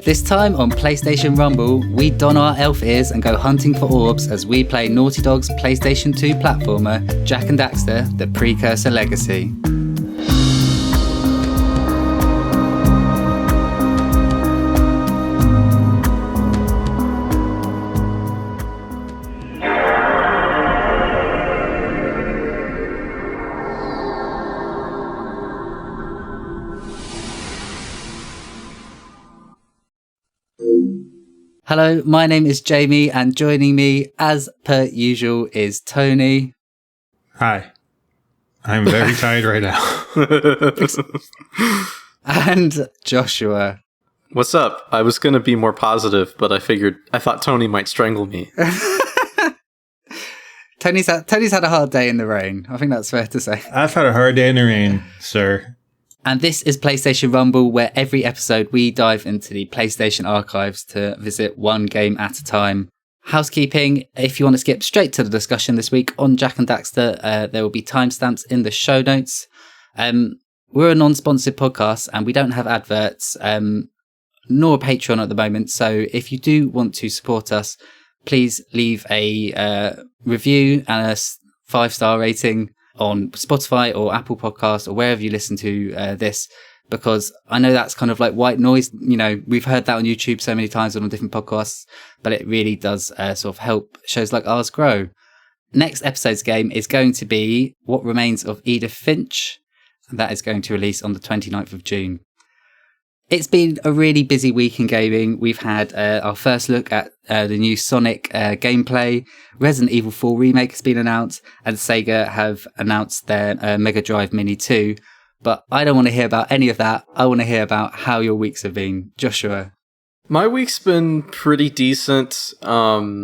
This time on PlayStation Rumble, we don our elf ears and go hunting for orbs as we play Naughty Dog's PlayStation 2 platformer, Jak and Daxter The Precursor Legacy. Hello, my name is Jamie, and joining me, as per usual, is Tony. Hi. I'm very tired right now. And Joshua. What's up? I was going to be more positive, but I thought Tony might strangle me. Tony's had a hard day in the rain. I think that's fair to say. I've had a hard day in the rain, sir. And this is PlayStation Rumble, where every episode we dive into the PlayStation archives to visit one game at a time. Housekeeping, if you want to skip straight to the discussion this week on Jak and Daxter, there will be timestamps in the show notes. We're a non-sponsored podcast and we don't have adverts, nor a Patreon at the moment. So if you do want to support us, please leave a review and a 5-star rating on Spotify or Apple Podcasts or wherever you listen to this, because I know that's kind of like white noise. You know, we've heard that on YouTube so many times on different podcasts, but it really does sort of help shows like ours grow. Next episode's game is going to be What Remains of Edith Finch, and that is going to release on the 29th of June. It's been a really busy week in gaming. We've had our first look at the new Sonic gameplay. Resident Evil 4 Remake has been announced, and Sega have announced their Mega Drive Mini 2. But I don't want to hear about any of that. I want to hear about how your weeks have been. Joshua. My week's been pretty decent. Got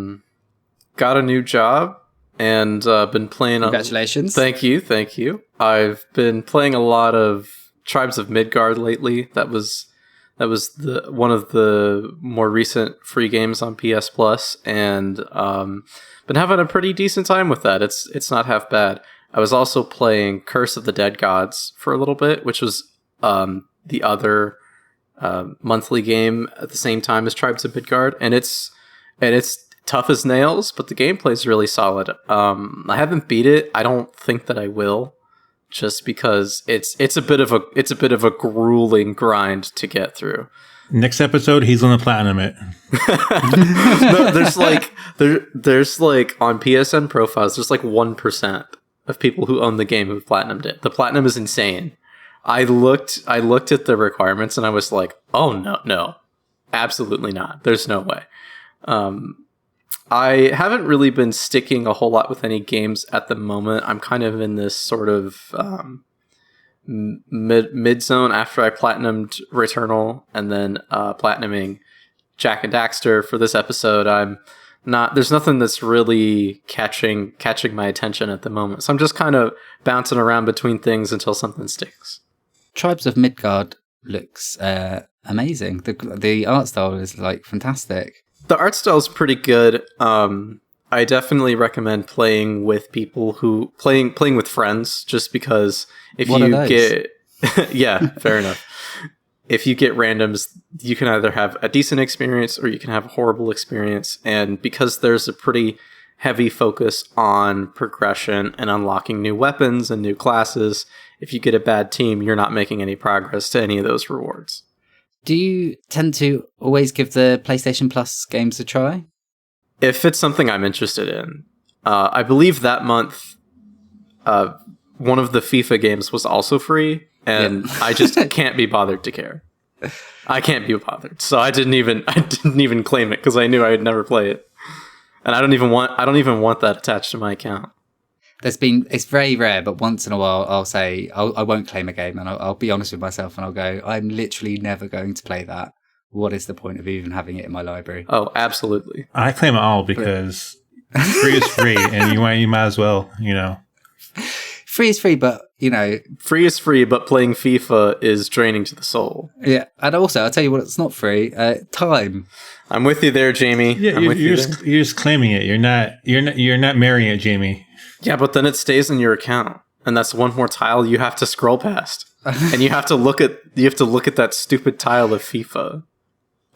a new job and been playing... Congratulations. Thank you. I've been playing a lot of Tribes of Midgard lately. That was one of the more recent free games on PS Plus, and been having a pretty decent time with that. It's not half bad. I was also playing Curse of the Dead Gods for a little bit, which was the other monthly game at the same time as Tribes of Midgard, and it's tough as nails, but the gameplay is really solid. I haven't beat it. I don't think that I will, just because it's a bit of a grueling grind to get through. Next episode, he's gonna platinum it. No, there's like on PSN profiles, there's like 1% of people who own the game who've platinumed it. The platinum is insane. I looked at the requirements and I was like, oh no, absolutely not. There's no way. I haven't really been sticking a whole lot with any games at the moment. I'm kind of in this sort of mid zone after I platinumed Returnal and then platinuming Jak and Daxter for this episode. There's nothing that's really catching my attention at the moment. So I'm just kind of bouncing around between things until something sticks. Tribes of Midgard looks amazing. The art style is like fantastic. The art style is pretty good. I definitely recommend playing with people playing with friends, just because if you get yeah, fair enough. If you get randoms, you can either have a decent experience or you can have a horrible experience. And because there's a pretty heavy focus on progression and unlocking new weapons and new classes, if you get a bad team, you're not making any progress to any of those rewards. Do you tend to always give the PlayStation Plus games a try? If it's something I'm interested in. I believe that month, one of the FIFA games was also free, and I just can't be bothered to care. I can't be bothered, so I didn't even claim it because I knew I would never play it, and I don't even want that attached to my account. It's very rare, but once in a while I'll say I won't claim a game, and I'll be honest with myself, and I'll go, I'm literally never going to play that. What is the point of even having it in my library? Oh, absolutely. I claim it all because free is free, and you might as well, Free is free, but free is free, but playing FIFA is draining to the soul. Yeah, and also I'll tell you what, it's not free. Time. I'm with you there, Jamie. Yeah, you're just claiming it. You're not marrying it, Jamie. Yeah, but then it stays in your account, and that's one more tile you have to scroll past, and you have to look at that stupid tile of FIFA.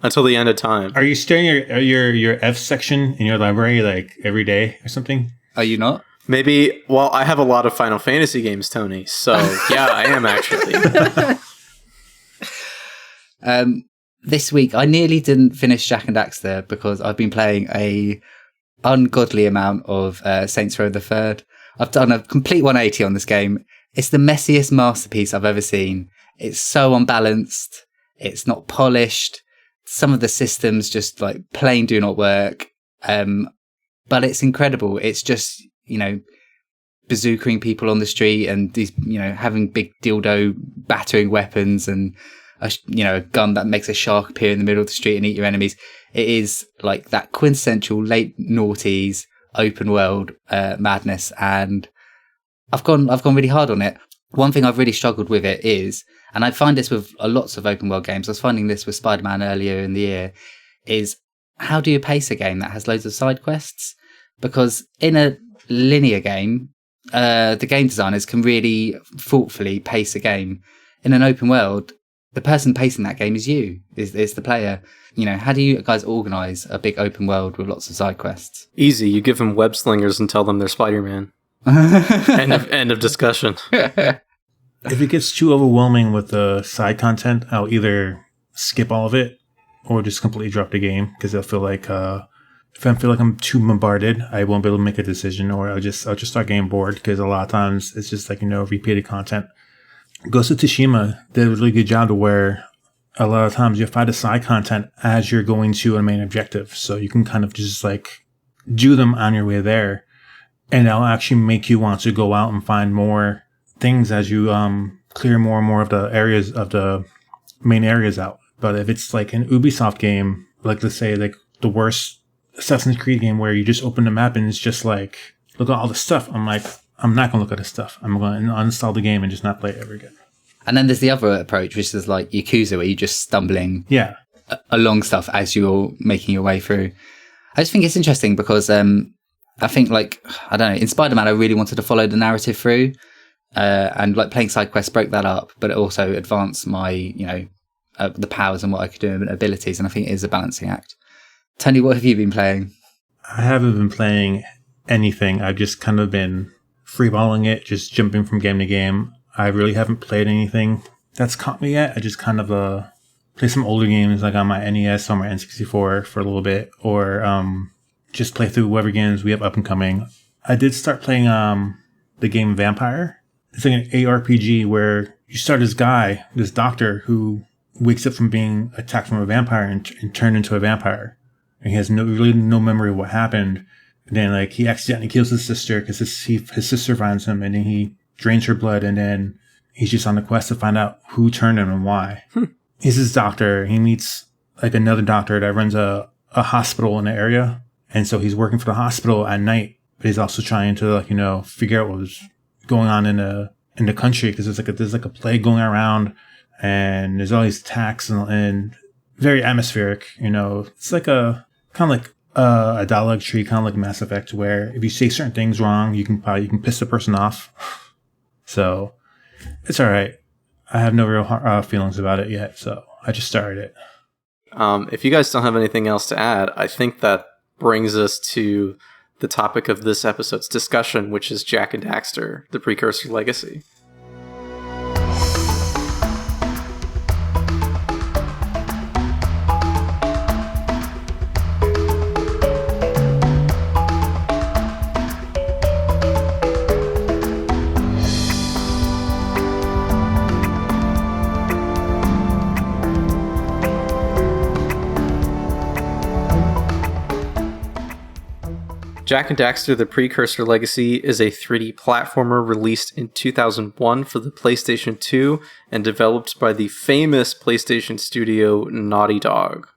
until the end of time. Are you staring your F section in your library like every day or something? Are you not? Maybe. Well, I have a lot of Final Fantasy games, Tony. So yeah, I am actually. This week, I nearly didn't finish Jak and Daxter because I've been playing a ungodly amount of Saints Row the Third. I've done a complete 180 on this game. It's the messiest masterpiece I've ever seen. It's so unbalanced. It's not polished. Some of the systems just like plain do not work. But it's incredible. It's just, bazookaing people on the street and these, having big dildo battering weapons and a gun that makes a shark appear in the middle of the street and eat your enemies. It is like that quintessential late noughties open world madness, and I've gone really hard on it. One thing I've really struggled with it is, and I find this with lots of open world games, I was finding this with Spider-Man earlier in the year, is how do you pace a game that has loads of side quests? Because in a linear game, the game designers can really thoughtfully pace a game. In an open world, the person pacing that game is you, is the player. How do you guys organise a big open world with lots of side quests? Easy. You give them web slingers and tell them they're Spider-Man. End of discussion. If it gets too overwhelming with the side content, I'll either skip all of it or just completely drop the game because I'll feel like if I feel like I'm too bombarded, I won't be able to make a decision, or I'll just start getting bored because a lot of times it's just like repeated content. Ghost of Tsushima did a really good job to where a lot of times you'll find the side content as you're going to a main objective, so you can kind of just like do them on your way there, and that'll actually make you want to go out and find more things as you clear more and more of the areas of the main areas out. But if it's like an Ubisoft game, like let's say like the worst Assassin's Creed game where you just open the map and it's just like, look at all the stuff, I'm like, I'm not going to look at the stuff. I'm going to uninstall the game and just not play it ever again. And then there's the other approach, which is like Yakuza, where you're just stumbling along stuff as you're making your way through. I just think it's interesting because I think, like, I don't know, in Spider-Man, I really wanted to follow the narrative through. And like playing side quests broke that up, but it also advanced my, the powers and what I could do and abilities. And I think it is a balancing act. Tony, what have you been playing? I haven't been playing anything. I've just kind of been freeballing it, just jumping from game to game. I really haven't played anything that's caught me yet. I just kind of play some older games like on my NES or my N64 for a little bit, or just play through whatever games we have up and coming. I did start playing the game Vampire. It's like an ARPG where you start this doctor who wakes up from being attacked from a vampire and turned into a vampire. And he has really no memory of what happened. And then like he accidentally kills his sister because his sister finds him, and then he drains her blood, and then he's just on the quest to find out who turned him and why. He's this doctor. He meets like another doctor that runs a hospital in the area. And so he's working for the hospital at night, but he's also trying to figure out what was going on in the country, because there's like a plague going around, and there's all these attacks and very atmospheric. It's like a kind of like a dialogue tree, kind of like Mass Effect, where if you say certain things wrong, you can piss the person off. So it's all right. I have no real feelings about it yet, so I just started it. If you guys don't have anything else to add, I think that brings us to the topic of this episode's discussion, which is Jak and Daxter, The Precursor Legacy. Jak and Daxter The Precursor Legacy is a 3D platformer released in 2001 for the PlayStation 2 and developed by the famous PlayStation studio Naughty Dog.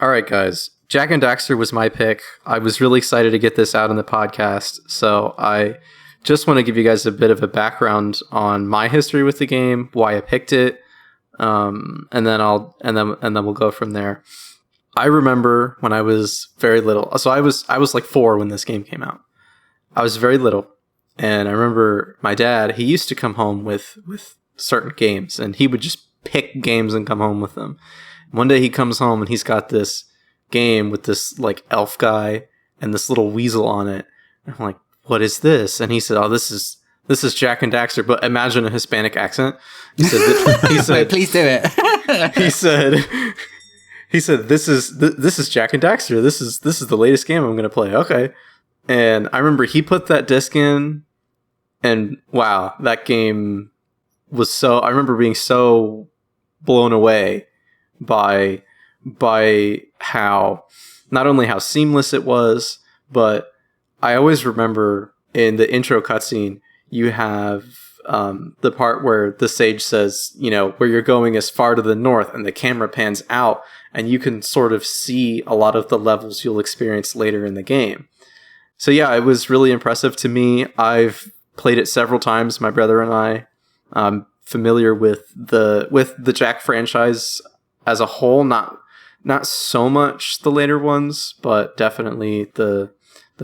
Alright guys, Jak and Daxter was my pick. I was really excited to get this out on the podcast, so I just want to give you guys a bit of a background on my history with the game, why I picked it, and then we'll go from there. I remember when I was very little. So I was like 4 when this game came out. I was very little, and I remember my dad, he used to come home with certain games, and he would just pick games and come home with them. One day he comes home and he's got this game with this like elf guy and this little weasel on it. And I'm like, what is this? And he said, oh, this is Jak and Daxter, but imagine a Hispanic accent. He said, please do it. he said, this is Jak and Daxter. This is the latest game I'm going to play. Okay. And I remember he put that disc in, and wow, that game was I remember being so blown away by how, not only how seamless it was, but I always remember in the intro cutscene, you have the part where the sage says, where you're going is far to the north, and the camera pans out, and you can sort of see a lot of the levels you'll experience later in the game. So yeah, it was really impressive to me. I've played it several times, my brother and I. I'm familiar with the Jak franchise as a whole, not so much the later ones, but definitely the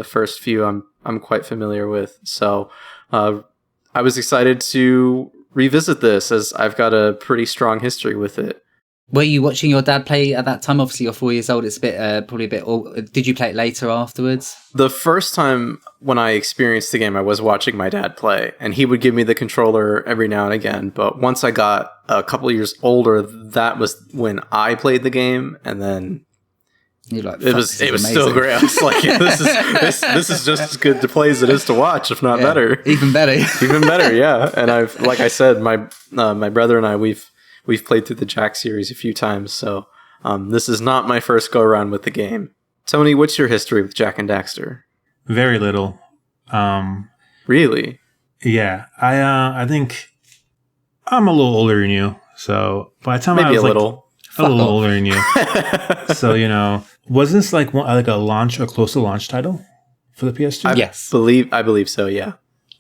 first few I'm quite familiar with. So I was excited to revisit this, as I've got a pretty strong history with it. Were you watching your dad play at that time? Obviously, you're 4 years old. It's a bit, probably a bit. Or did you play it later afterwards? The first time when I experienced the game, I was watching my dad play, and he would give me the controller every now and again. But once I got a couple of years older, that was when I played the game, and then You're like, it was still great. I was like, yeah, this is just as good to play as it is to watch, if not better. Even better. Even better, yeah. And like I said, my brother and I, we've played through the Jak series a few times, so this is not my first go around with the game. Tony, what's your history with Jak and Daxter? Very little. Really? Yeah, I think I'm a little older than you, so by the time Maybe I was a little older than you, so wasn't this like a close to launch title for the PS2? Yes, I believe so. Yeah.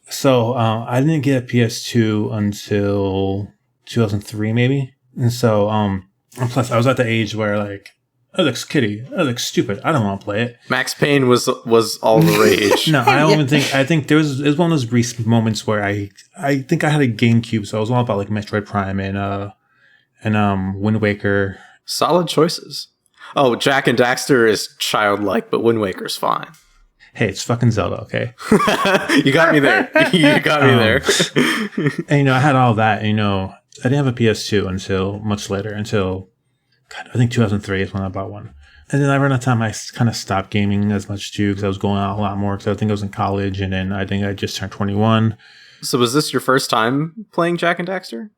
So I didn't get a PS2 until 2003 maybe, and so and plus I was at the age where like, that looks kiddie, that looks stupid, I don't want to play it. Max Payne was all the rage. No, I don't even I think it was one of those recent moments where I think I had a GameCube, so I was all about like Metroid Prime and Wind Waker. Solid choices. Oh, Jak and Daxter is childlike, but Wind Waker's fine. Hey, it's fucking Zelda, okay? You got me there. You got me there. And I had all that. I didn't have a PS2 until much later, until I think 2003 is when I bought one. And then around that time, I kind of stopped gaming as much too, because I was going out a lot more, because I think I was in college, and then I think I just turned 21. So was this your first time playing Jak and Daxter?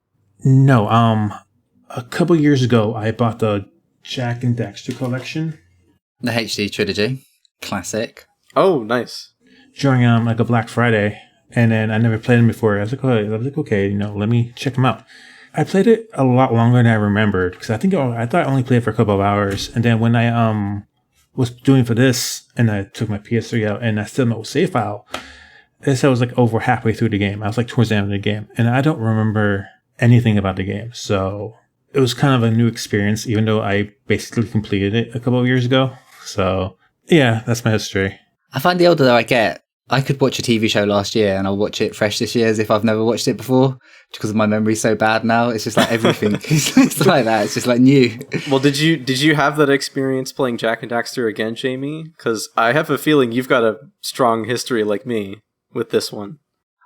No, a couple years ago, I bought the Jak and Daxter collection. the HD trilogy, classic. Oh, nice. During like a Black Friday, and then I never played them before. I was like, okay, let me check them out. I played it a lot longer than I remembered, because I thought I only played it for a couple of hours, and then when I was doing for this, and I took my PS3 out, and I still no save file. This I was like over halfway through the game. I was like towards the end of the game, and I don't remember anything about the game. So it was kind of a new experience, even though I basically completed it a couple of years ago. So yeah, that's my history. I find the older that I get, I could watch a TV show last year and I'll watch it fresh this year as if I've never watched it before, because my memory's so bad now. It's just like everything. It's like that. It's just like new. Well, did you have that experience playing Jak and Daxter again, Jamie? Because I have a feeling you've got a strong history like me with this one.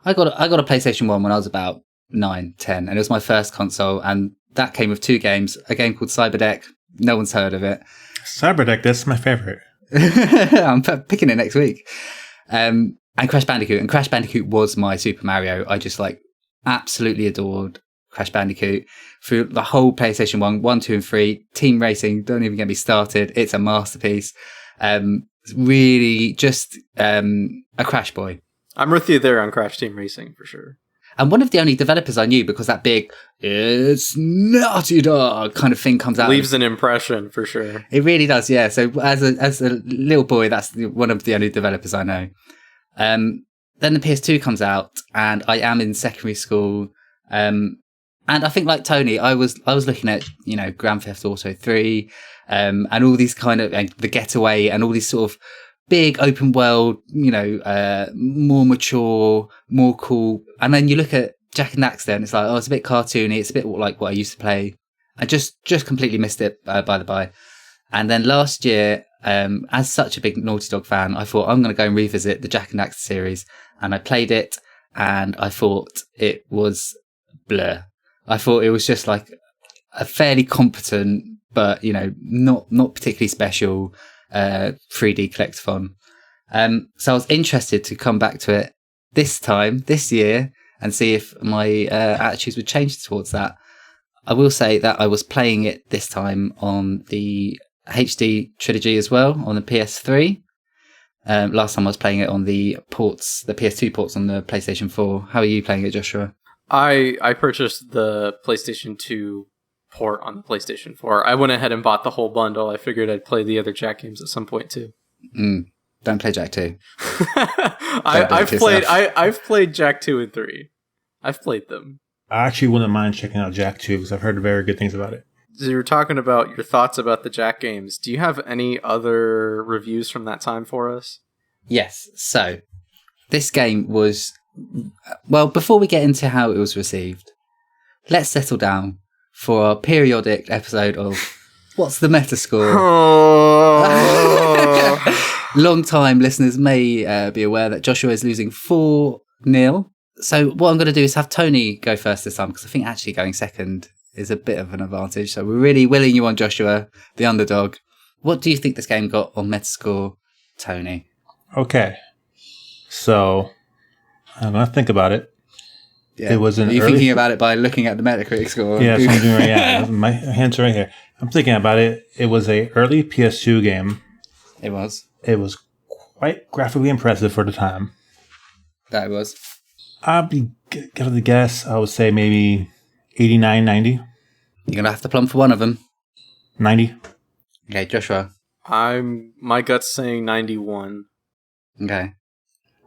I got a PlayStation 1 when I was about 9, 10, and it was my first console, and that came with 2 games, a game called Cyberdeck. No one's heard of it. Cyberdeck, that's my favorite. I'm picking it next week. And Crash Bandicoot. And Crash Bandicoot was my Super Mario. I just absolutely adored Crash Bandicoot through the whole PlayStation 1, 2, and 3. Team Racing, don't even get me started. It's a masterpiece. Really just a Crash boy. I'm with you there on Crash Team Racing for sure. And one of the only developers I knew, because that big "it's Naughty Dog" kind of thing comes out. Leaves an impression for sure. It really does, yeah. So as a little boy, that's one of the only developers I know. Then the PS2 comes out, and I am in secondary school. And I think, like Tony, I was looking at Grand Theft Auto 3, and all these kind of The Getaway, and all these sort of big open world, more mature, more cool. And then you look at Jak and Daxter and it's like, oh, it's a bit cartoony. It's a bit like what I used to play I just completely missed it, by the by. And then last year, as such a big Naughty Dog fan, I thought I'm going to go and revisit the Jak and Daxter series. And I played it, and I thought it was blur. I thought it was just like a fairly competent, but, you know, not particularly special 3D collectathon. So I was interested to come back to it this year, and see if my attitudes would change towards that. I will say that I was playing it this time on the HD trilogy as well, on the PS3. Last time I was playing it on the PS2 ports on the PlayStation 4. How are you playing it, Joshua? I purchased the PlayStation 2 port on the PlayStation 4. I went ahead and bought the whole bundle. I figured I'd play the other Jak games at some point too. Don't play Jak 2. I've played Jak 2 and 3. I've played them. I actually wouldn't mind checking out Jak 2 because I've heard very good things about it. So you were talking about your thoughts about the Jak games. Do you have any other reviews from that time for us? Yes. So this game was, well, before we get into how it was received, let's settle down for our periodic episode of What's the Metascore? Long-time listeners may be aware that Joshua is losing 4-0. So what I'm going to do is have Tony go first this time, because I think actually going second is a bit of an advantage. So we're really willing you on, Joshua, the underdog. What do you think this game got on Metascore, Tony? Okay. So I'm going to think about it. Yeah. It was Are you thinking about it by looking at the Metacritic score? Yeah, so I'm doing right. Yeah, my hands are right here. I'm thinking about it. It was a early PS2 game. It was. It was quite graphically impressive for the time. That it was. I'd be giving the guess. I would say maybe 89, 90. You're going to have to plumb for one of them. 90. Okay, Joshua. My gut's saying 91. Okay.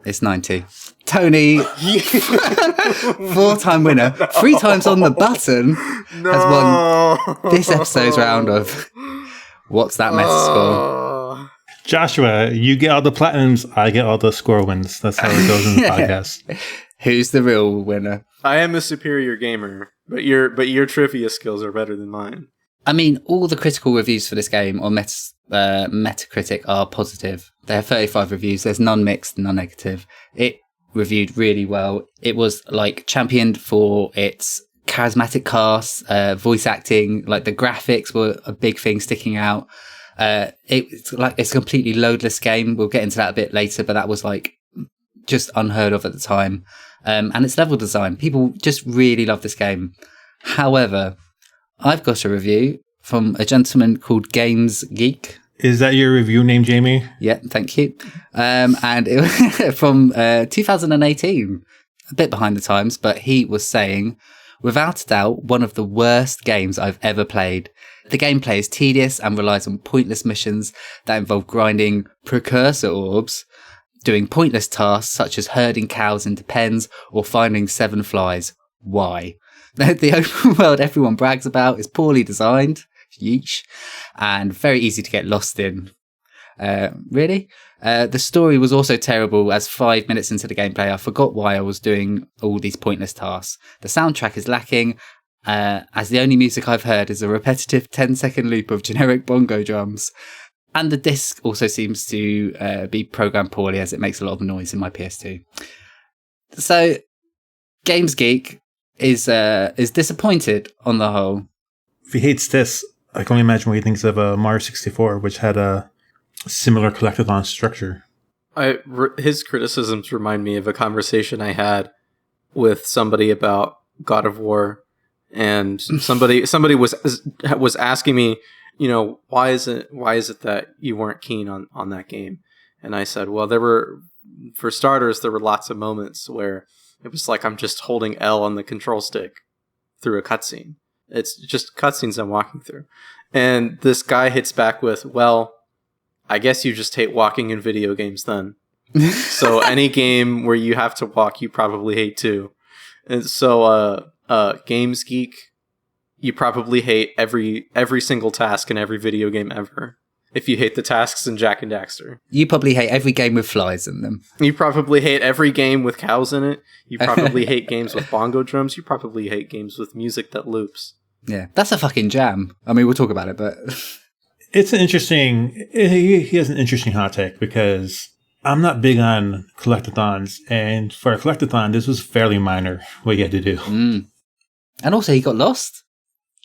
It's 90. Tony, 4-time winner, 3 times on the button, has won this episode's round of What's That Metascore? Joshua, you get all the platinums, I get all the score wins. That's how it goes in the podcast. Who's the real winner? I am a superior gamer, but your trivia skills are better than mine. I mean, all the critical reviews for this game on Metacritic are positive. There are 35 reviews. There's none mixed, none negative. It reviewed really well. It was like championed for its charismatic cast, voice acting, like the graphics were a big thing sticking out. It's a completely loadless game. We'll get into that a bit later, but that was like just unheard of at the time. And its level design, people just really love this game. However, I've got a review from a gentleman called Games Geek. Is that your review name, Jamie? Yeah, thank you. And it was from 2018, a bit behind the times, but he was saying, without a doubt, one of the worst games I've ever played. The gameplay is tedious and relies on pointless missions that involve grinding precursor orbs, doing pointless tasks such as herding cows into pens or finding 7 flies. Why? The open world everyone brags about is poorly designed, yeesh, and very easy to get lost in. Really? The story was also terrible, as 5 minutes into the gameplay I forgot why I was doing all these pointless tasks. The soundtrack is lacking, as the only music I've heard is a repetitive 10-second loop of generic bongo drums. And the disc also seems to be programmed poorly, as it makes a lot of noise in my PS2. So, Games Geek is disappointed on the whole. If he hates this, I can only imagine what he thinks of Mario 64, which had a similar collectathon structure. His criticisms remind me of a conversation I had with somebody about God of War, and somebody was asking me, you know, why is it that you weren't keen on that game? And I said, well, for starters, there were lots of moments where it was like I'm just holding L on the control stick through a cutscene. It's just cutscenes I'm walking through. And this guy hits back with, well, I guess you just hate walking in video games then. So any game where you have to walk, you probably hate too. And so Games Geek, you probably hate every single task in every video game ever. If you hate the tasks in Jak and Daxter. You probably hate every game with flies in them. You probably hate every game with cows in it. You probably hate games with bongo drums. You probably hate games with music that loops. Yeah, that's a fucking jam. I mean, we'll talk about it, but It's an interesting. He has an interesting hot take because I'm not big on collectathons, and for a collectathon, this was fairly minor what you had to do. And also, he got lost.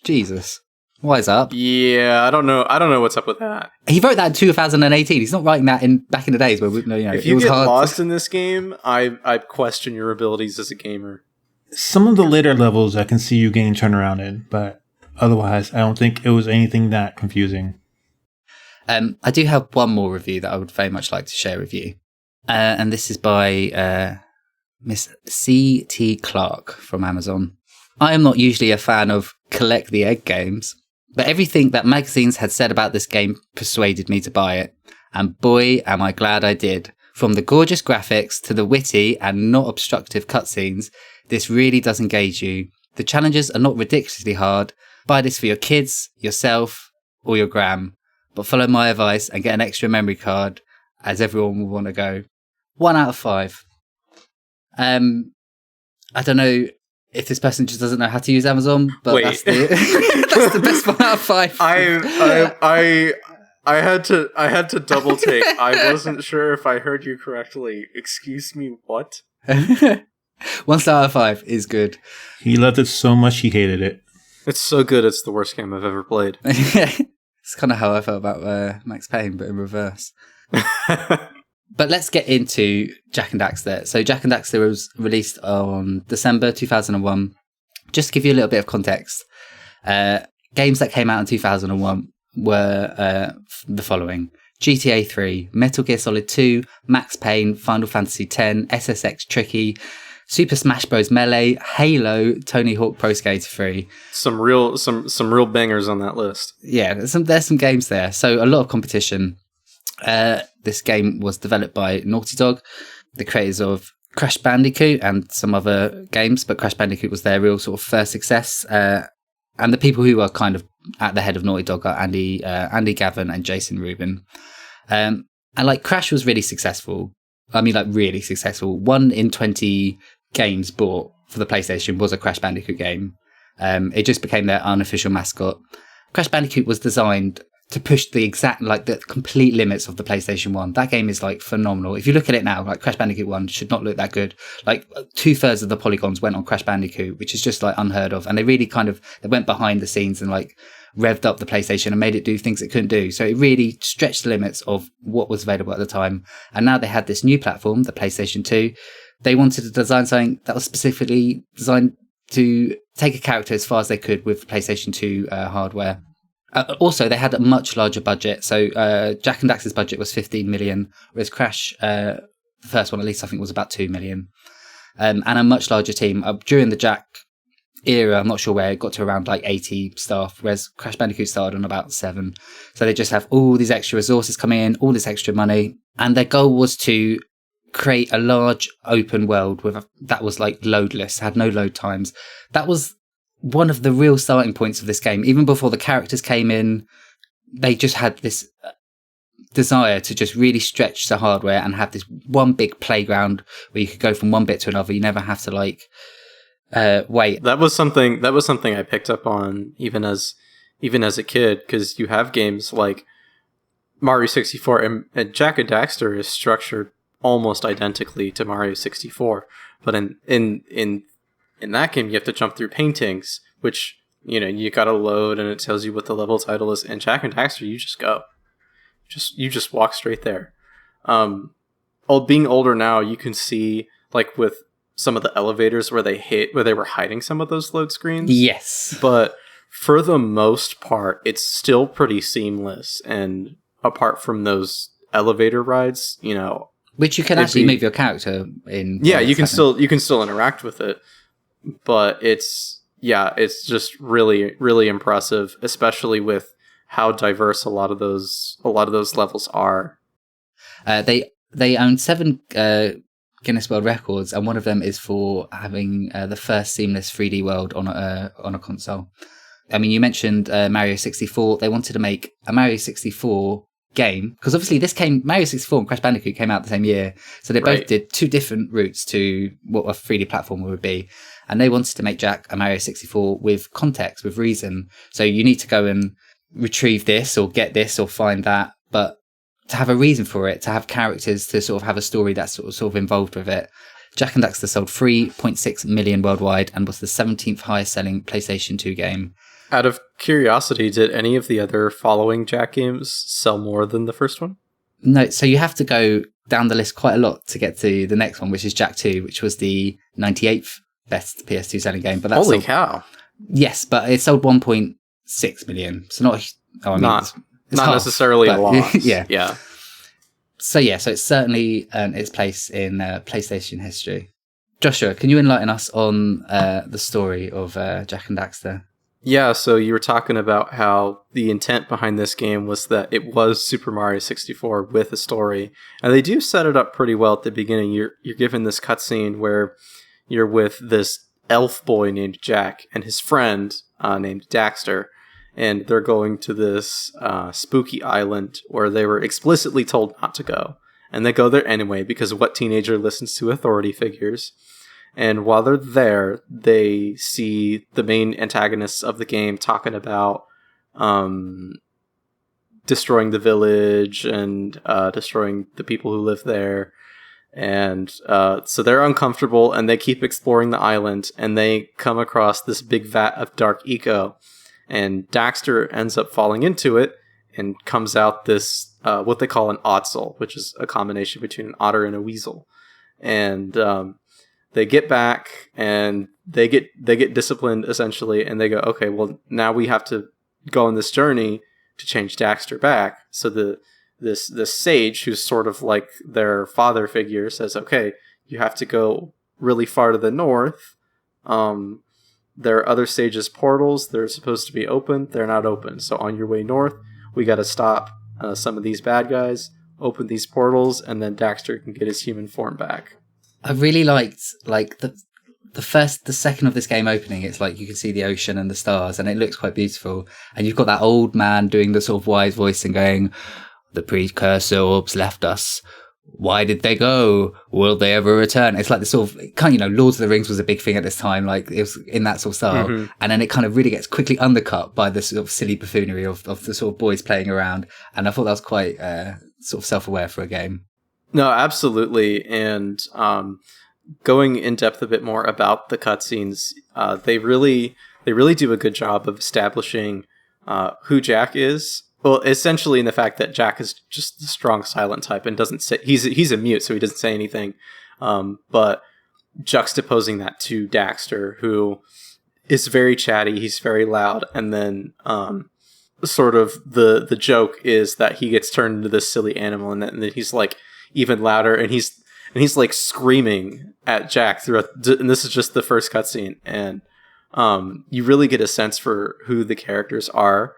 Jesus, wise up. Yeah, I don't know what's up with that. He wrote that in 2018. He's not writing that back in the days where If it you was get hard. lost in this game, I question your abilities as a gamer. Some of the later levels I can see you getting turnaround in, but otherwise, I don't think it was anything that confusing. I do have one more review that I would very much like to share with you. And this is by Miss C.T. Clark from Amazon. I am not usually a fan of collect the egg games, but everything that magazines had said about this game persuaded me to buy it. And boy, am I glad I did. From the gorgeous graphics to the witty and not obstructive cutscenes, this really does engage you. The challenges are not ridiculously hard. Buy this for your kids, yourself, or your gram. But follow my advice and get an extra memory card, as everyone will want to go. 1 out of 5. I don't know if this person just doesn't know how to use Amazon, but that's the best 1 out of 5. I had to double take. I wasn't sure if I heard you correctly. Excuse me, what? 1 star out of 5 is good. He loved it so much he hated it. It's so good. It's the worst game I've ever played. It's kind of how I felt about Max Payne, but in reverse. But let's get into Jak and Daxter. So Jak and Daxter was released on December 2001. Just to give you a little bit of context, games that came out in 2001 were the following: GTA 3, Metal Gear Solid 2, Max Payne, Final Fantasy X, SSX Tricky, Super Smash Bros. Melee, Halo, Tony Hawk Pro Skater 3. Some real bangers on that list. Yeah, there's some games there. So a lot of competition. This game was developed by Naughty Dog, the creators of Crash Bandicoot and some other games, but Crash Bandicoot was their real sort of first success. And the people who are kind of at the head of Naughty Dog are Andy Gavin and Jason Rubin. And like Crash was really successful. I mean, like really successful. 1 in 20 games bought for the PlayStation was a Crash Bandicoot game. It just became their unofficial mascot. Crash Bandicoot was designed to push the complete limits of the PlayStation 1. That game is like phenomenal. If you look at it now, like Crash Bandicoot 1 should not look that good. Like 2/3 of the polygons went on Crash Bandicoot, which is just like unheard of. And they really they went behind the scenes and like revved up the PlayStation and made it do things it couldn't do. So it really stretched the limits of what was available at the time. And now they had this new platform, the PlayStation 2. They wanted to design something that was specifically designed to take a character as far as they could with PlayStation 2 hardware. Also, they had a much larger budget. So Jak and Daxter's budget was 15 million, whereas Crash, the first one at least, I think was about 2 million. And a much larger team. During the Jak era, I'm not sure where, it got to around like 80 staff, whereas Crash Bandicoot started on about 7. So they just have all these extra resources coming in, all this extra money. And their goal was to create a large open world that was like loadless, had no load times. That was one of the real starting points of this game. Even before the characters came in, they just had this desire to just really stretch the hardware and have this one big playground where you could go from one bit to another. You never have to wait. That was something I picked up on even as a kid, because you have games like Mario 64 and Jak and Daxter is structured almost identically to Mario 64, but in that game you have to jump through paintings, which you gotta load and it tells you what the level title is. In Jak and Daxter, you just go, you just walk straight there. Being older now, you can see like with some of the elevators where they were hiding some of those load screens. Yes, but for the most part, it's still pretty seamless. And apart from those elevator rides, which you can actually move your character in. Yeah, you can still interact with it, but it's just really, really impressive, especially with how diverse a lot of those levels are. They own 7 Guinness World Records, and one of them is for having the first seamless 3D world on a console. I mean, you mentioned Mario 64. They wanted to make a Mario 64 game, because obviously Mario 64 and Crash Bandicoot came out the same year, so they both did two different routes to what a 3D platformer would be, and they wanted to make Jak a Mario 64 with context, with reason. So you need to go and retrieve this or get this or find that, but to have a reason for it, to have characters, to sort of have a story that's sort of involved with it. Jak and Daxter sold 3.6 million worldwide and was the 17th highest selling PlayStation 2 game. Out of curiosity, did any of the other following Jak games sell more than the first one? No, so you have to go down the list quite a lot to get to the next one, which is Jak 2, which was the 98th best PS2 selling game. But Holy cow. Yes, but it sold 1.6 million. So not it's not half, necessarily a loss. Yeah. So it's certainly earned its place in PlayStation history. Joshua, can you enlighten us on the story of Jak and Daxter? Yeah, so you were talking about how the intent behind this game was that it was Super Mario 64 with a story. And they do set it up pretty well at the beginning. You're given this cutscene where you're with this elf boy named Jak and his friend named Daxter. And they're going to this spooky island where they were explicitly told not to go. And they go there anyway, because what teenager listens to authority figures? And while they're there, they see the main antagonists of the game talking about destroying the village and destroying the people who live there. And so they're uncomfortable, and they keep exploring the island, and they come across this big vat of dark eco. And Daxter ends up falling into it and comes out this, what they call an ottsel, which is a combination between an otter and a weasel. And they get back and they get disciplined essentially, and they go, okay, well now we have to go on this journey to change Daxter back. So this sage, who's sort of like their father figure, says, okay, you have to go really far to the north. There are other sages' portals. They're supposed to be open. They're not open. So on your way north, we got to stop some of these bad guys, open these portals, and then Daxter can get his human form back. I really liked the second of this game opening. It's like you can see the ocean and the stars, and it looks quite beautiful. And you've got that old man doing the sort of wise voice and going, "The precursor orbs left us. Why did they go? Will they ever return?" It's like the sort of Lords of the Rings was a big thing at this time. Like it was in that sort of style, and then it kind of really gets quickly undercut by the sort of silly buffoonery of the sort of boys playing around. And I thought that was quite sort of self-aware for a game. No, absolutely. And going in depth a bit more about the cutscenes, they really do a good job of establishing who Jak is. Well, essentially in the fact that Jak is just the strong silent type and doesn't say, he's a mute, so he doesn't say anything. But juxtaposing that to Daxter, who is very chatty, he's very loud, and then sort of the joke is that he gets turned into this silly animal, and then he's like even louder, and he's like screaming at Jak throughout. And this is just the first cutscene, and you really get a sense for who the characters are.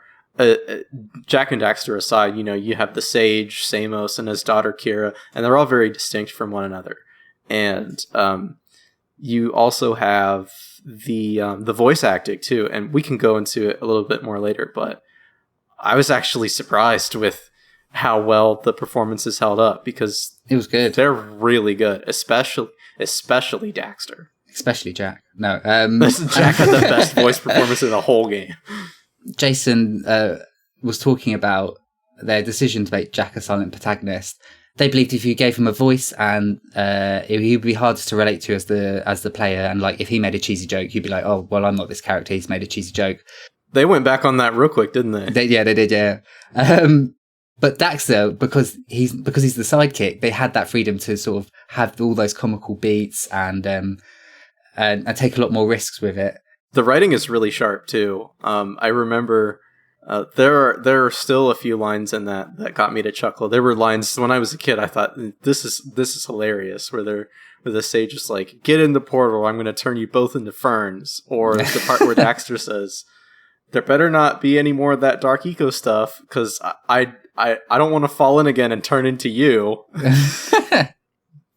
Jak and Daxter aside, you have the sage Samos and his daughter Kira, and they're all very distinct from one another. And you also have the voice acting too, and we can go into it a little bit more later. But I was actually surprised with how well the performances held up, because it was good. They're really good, especially Daxter. Especially Jak. No, Jak had the best voice performance in the whole game. Jason was talking about their decision to make Jak a silent protagonist. They believed if you gave him a voice, and he would be hardest to relate to as the player, and like if he made a cheesy joke, you'd be like, oh well, I'm not this character, he's made a cheesy joke. They went back on that real quick, didn't they? They did, yeah. But Daxter, because he's the sidekick, they had that freedom to sort of have all those comical beats and take a lot more risks with it. The writing is really sharp too. I remember there are still a few lines in that got me to chuckle. There were lines when I was a kid. I thought this is hilarious. Where the sage is like, "Get in the portal. I'm going to turn you both into ferns." Or the part where Daxter says, "There better not be any more of that dark eco stuff, because I don't want to fall in again and turn into you."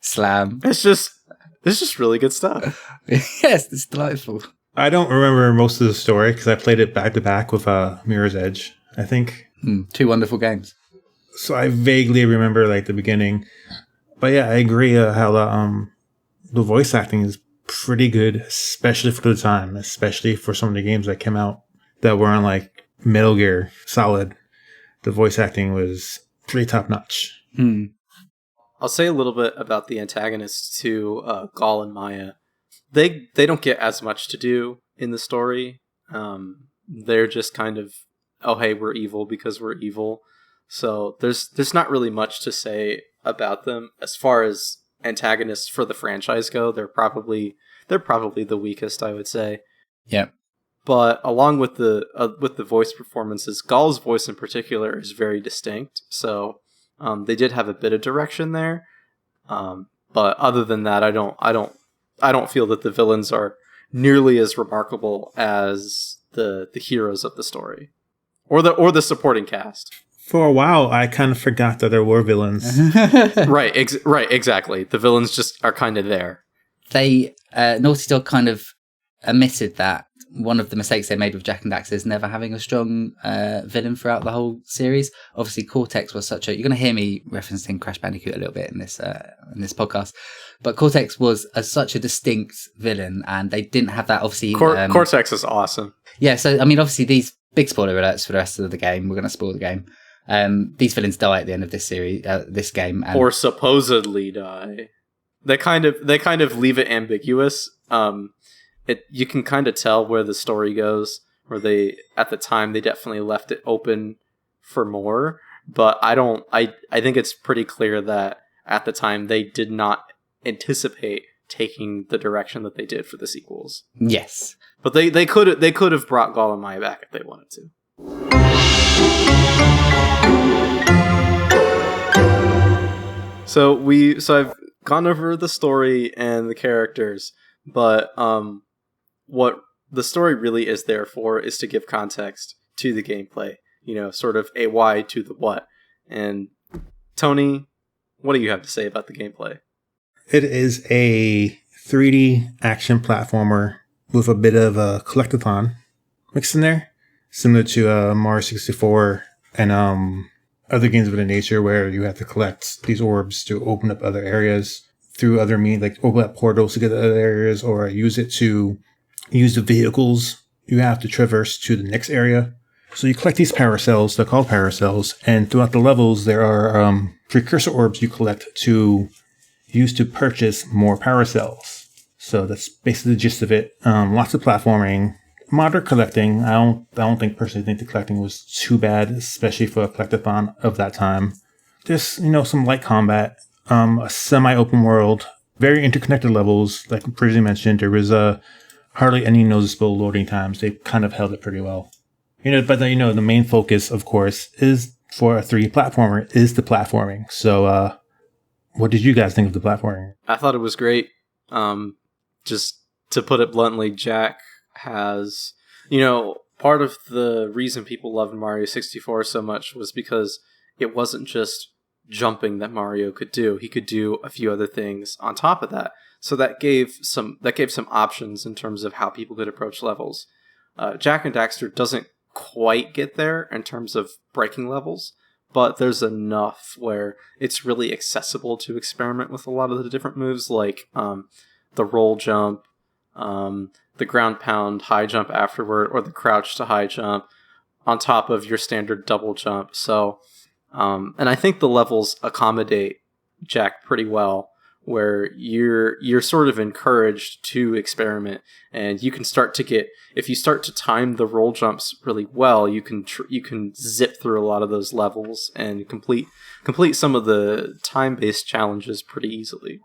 Slam. It's just really good stuff. Yes, it's delightful. I don't remember most of the story because I played it back to back with Mirror's Edge, I think. 2 wonderful games. So I vaguely remember like the beginning. But yeah, I agree how the voice acting is pretty good, especially for the time, especially for some of the games that came out that weren't like Metal Gear Solid. The voice acting was pretty top notch. I'll say a little bit about the antagonists to Gaul and Maya. They don't get as much to do in the story. They're just kind of, oh hey, we're evil because we're evil. So there's not really much to say about them as far as antagonists for the franchise go. They're probably the weakest, I would say. Yep. But along with the voice performances, Gaul's voice in particular is very distinct. So they did have a bit of direction there. But other than that, I don't feel that the villains are nearly as remarkable as the heroes of the story, or the supporting cast. For a while, I kind of forgot that there were villains. Right, exactly. The villains just are kind of there. They Naughty Dog kind of admitted that one of the mistakes they made with Jak and Daxter is never having a strong villain throughout the whole series. Obviously, Cortex was such a... You're going to hear me referencing Crash Bandicoot a little bit in this podcast, but Cortex was such a distinct villain, and they didn't have that. Obviously, Cortex is awesome. Yeah, so I mean, obviously, these big spoiler alerts for the rest of the game. We're going to spoil the game. These villains die at the end of this series, this game, or supposedly die. They kind of leave it ambiguous. You can kind of tell where the story goes. Where they, at the time, they definitely left it open for more. But I think it's pretty clear that at the time they did not anticipate taking the direction that they did for the sequels. Yes, but they could have brought Gaul and Maya back if they wanted to. So I've gone over the story and the characters, but what the story really is there for is to give context to the gameplay, sort of a why to the what. And Tony, what do you have to say about the gameplay? It is a 3D action platformer with a bit of a collectathon mixed in there, similar to Mario 64 and other games of the nature where you have to collect these orbs to open up other areas through other means, like open up portals to get to other areas, or use the vehicles you have to traverse to the next area. So you collect these power cells, they're called power cells, and throughout the levels there are precursor orbs you collect to use to purchase more power cells. So that's basically the gist of it. Lots of platforming. Moderate collecting. I don't personally think the collecting was too bad, especially for a collectathon of that time. Just, some light combat, a semi-open world, very interconnected levels. Like previously mentioned, there was hardly any noticeable loading times. They kind of held it pretty well. But the main focus, of course, is for a 3D platformer is the platforming. So, what did you guys think of the platforming? I thought it was great. Just to put it bluntly, Jak has, part of the reason people loved Mario 64 so much was because it wasn't just jumping that Mario could do. He could do a few other things on top of that. So that gave some options in terms of how people could approach levels. Jak and Daxter doesn't quite get there in terms of breaking levels, but there's enough where it's really accessible to experiment with a lot of the different moves, like the roll jump, the ground pound high jump afterward, or the crouch to high jump on top of your standard double jump. So, and I think the levels accommodate Jak pretty well, where you're sort of encouraged to experiment, and you can start to get, if you start to time the roll jumps really well, you can zip through a lot of those levels and complete some of the time-based challenges pretty easily.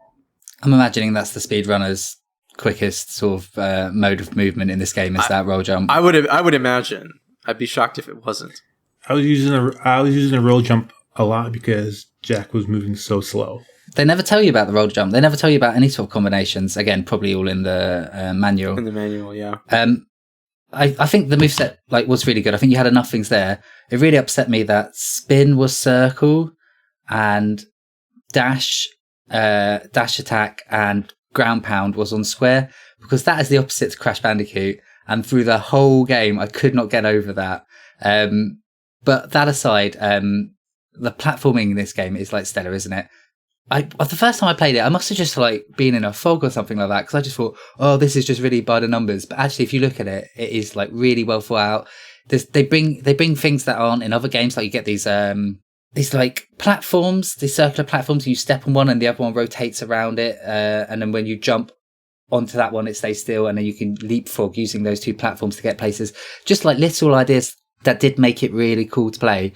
I'm imagining that's the speedrunner's quickest sort of mode of movement in this game is that roll jump. I would imagine. I'd be shocked if it wasn't. I was using the roll jump a lot because Jak was moving so slow. They never tell you about the roll jump. They never tell you about any sort of combinations. Again, probably all in the manual. In the manual, yeah. I think the moveset was really good. I think you had enough things there. It really upset me that spin was circle and dash attack and ground pound was on square, because that is the opposite to Crash Bandicoot. And through the whole game, I could not get over that. But that aside, the platforming in this game is like stellar, isn't it? The first time I played it, I must have just like been in a fog or something like that, because I just thought, oh, this is just really by the numbers. But actually, if you look at it, it is like really well thought out. They bring things that aren't in other games. Like you get these like platforms, these circular platforms. You step on one and the other one rotates around it, and then when you jump onto that one, it stays still, and then you can leapfrog using those two platforms to get places. Just like little ideas that did make it really cool to play.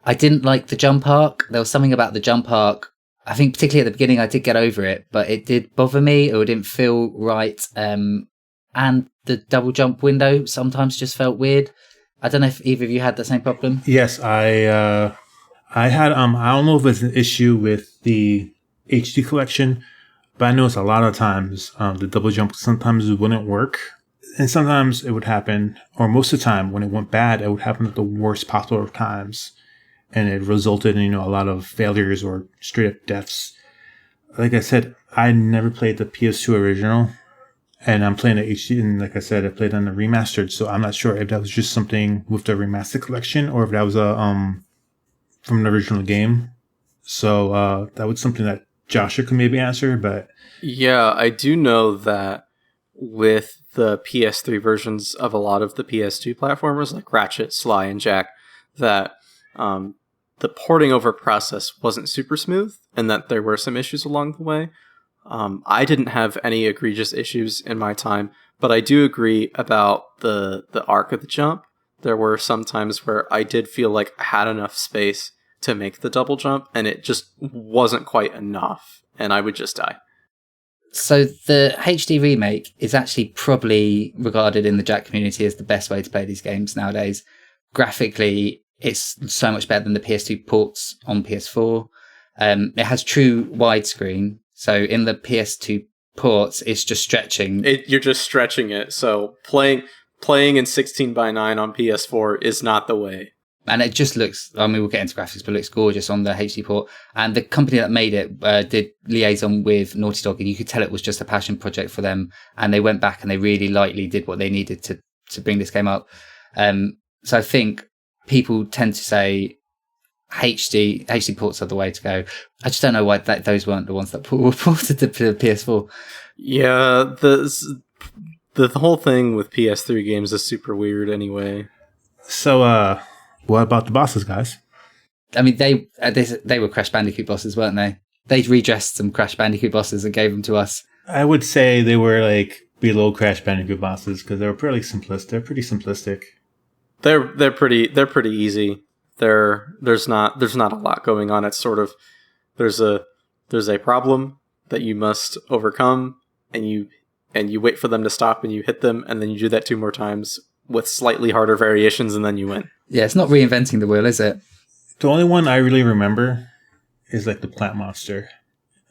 I didn't like the jump arc. There was something about the jump arc. I think particularly at the beginning, I did get over it, but it did bother me, or it didn't feel right. And the double jump window sometimes just felt weird. I don't know if either of you had the same problem. Yes, I had. I don't know if it's an issue with the HD collection, but I noticed a lot of times the double jump sometimes it wouldn't work, and sometimes it would happen, or most of the time when it went bad, it would happen at the worst possible times. And it resulted in, a lot of failures or straight up deaths. Like I said, I never played the PS2 original, and I'm playing the HD. And like I said, I played on the remastered, so I'm not sure if that was just something with the remastered collection or if that was from the original game. So that was something that Joshua could maybe answer. But yeah, I do know that with the PS3 versions of a lot of the PS2 platformers, like Ratchet, Sly, and Jak, that the porting over process wasn't super smooth, and that there were some issues along the way. I didn't have any egregious issues in my time, but I do agree about the arc of the jump. There were some times where I did feel like I had enough space to make the double jump, and it just wasn't quite enough, and I would just die. So the HD remake is actually probably regarded in the Jak community as the best way to play these games nowadays. Graphically, it's so much better than the PS2 ports on PS4. It has true widescreen. So in the PS2 ports, it's just stretching. You're just stretching it. So playing in 16:9 on PS4 is not the way. And it just looks, we'll get into graphics, but it looks gorgeous on the HD port. And the company that made it did liaison with Naughty Dog, and you could tell it was just a passion project for them. And they went back and they really lightly did what they needed to bring this game up. So I think people tend to say HD ports are the way to go. I just don't know why those weren't the ones that were ported to the PS4. Yeah, the whole thing with PS3 games is super weird anyway. So, what about the bosses, guys? I mean, they were Crash Bandicoot bosses, weren't they? They redressed some Crash Bandicoot bosses and gave them to us. I would say they were like below Crash Bandicoot bosses because they were pretty simplistic. They're pretty simplistic. They're pretty easy. There's not a lot going on. It's sort of there's a problem that you must overcome, and you wait for them to stop, and you hit them, and then you do that 2 more times with slightly harder variations, and then you win. Yeah, it's not reinventing the wheel, is it? The only one I really remember is like the plant monster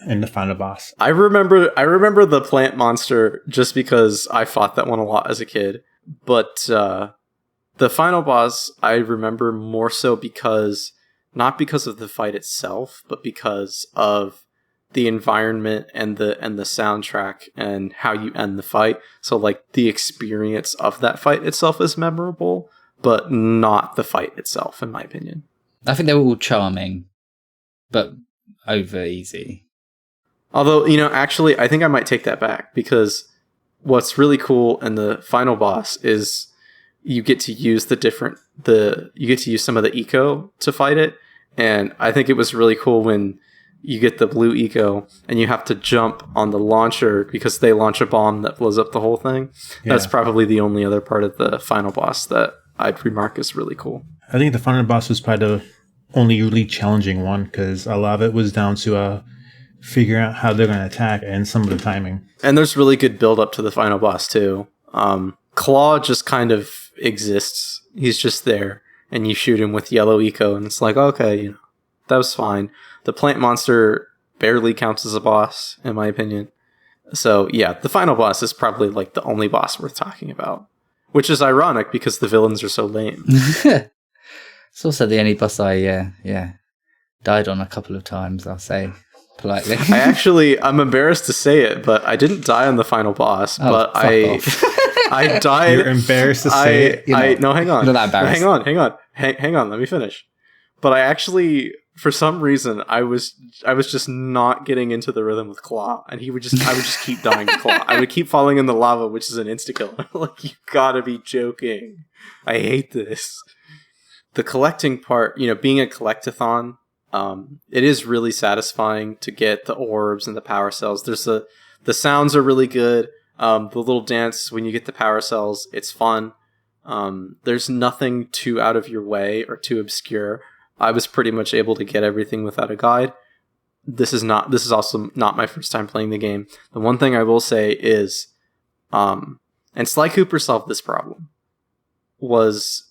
and the final boss. I remember the plant monster just because I fought that one a lot as a kid, but the final boss I remember more so not because of the fight itself, but because of the environment and the soundtrack and how you end the fight. So like the experience of that fight itself is memorable, but not the fight itself, in my opinion. I think they were all charming, but over easy. Although, actually, I think I might take that back, because what's really cool in the final boss is you get to use some of the eco to fight it. And I think it was really cool when you get the blue eco and you have to jump on the launcher because they launch a bomb that blows up the whole thing. Yeah. That's probably the only other part of the final boss that I'd remark is really cool. I think the final boss was probably the only really challenging one, because a lot of it was down to figuring out how they're going to attack and some of the timing. And there's really good build up to the final boss too. Claw just kind of exists. He's just there, and you shoot him with yellow eco, and it's like, okay, that was fine. The plant monster barely counts as a boss, in my opinion. So yeah, the final boss is probably like the only boss worth talking about, which is ironic because the villains are so lame. It's also the only boss I died on a couple of times, I'll say politely. I'm embarrassed to say it, but I didn't die on the final boss, but I died. You're embarrassed to say it? No, hang on. Not that embarrassed. Hang on. Let me finish. But I actually for some reason, I was just not getting into the rhythm with Claw, and I would just keep dying to Claw. I would keep falling in the lava, which is an insta-kill. Like, you gotta be joking. I hate this. The collecting part, being a collectathon, it is really satisfying to get the orbs and the power cells. The sounds are really good. The little dance when you get the power cells, it's fun. There's nothing too out of your way or too obscure. I was pretty much able to get everything without a guide. This is also not my first time playing the game. The one thing I will say is, and Sly Cooper solved this problem, was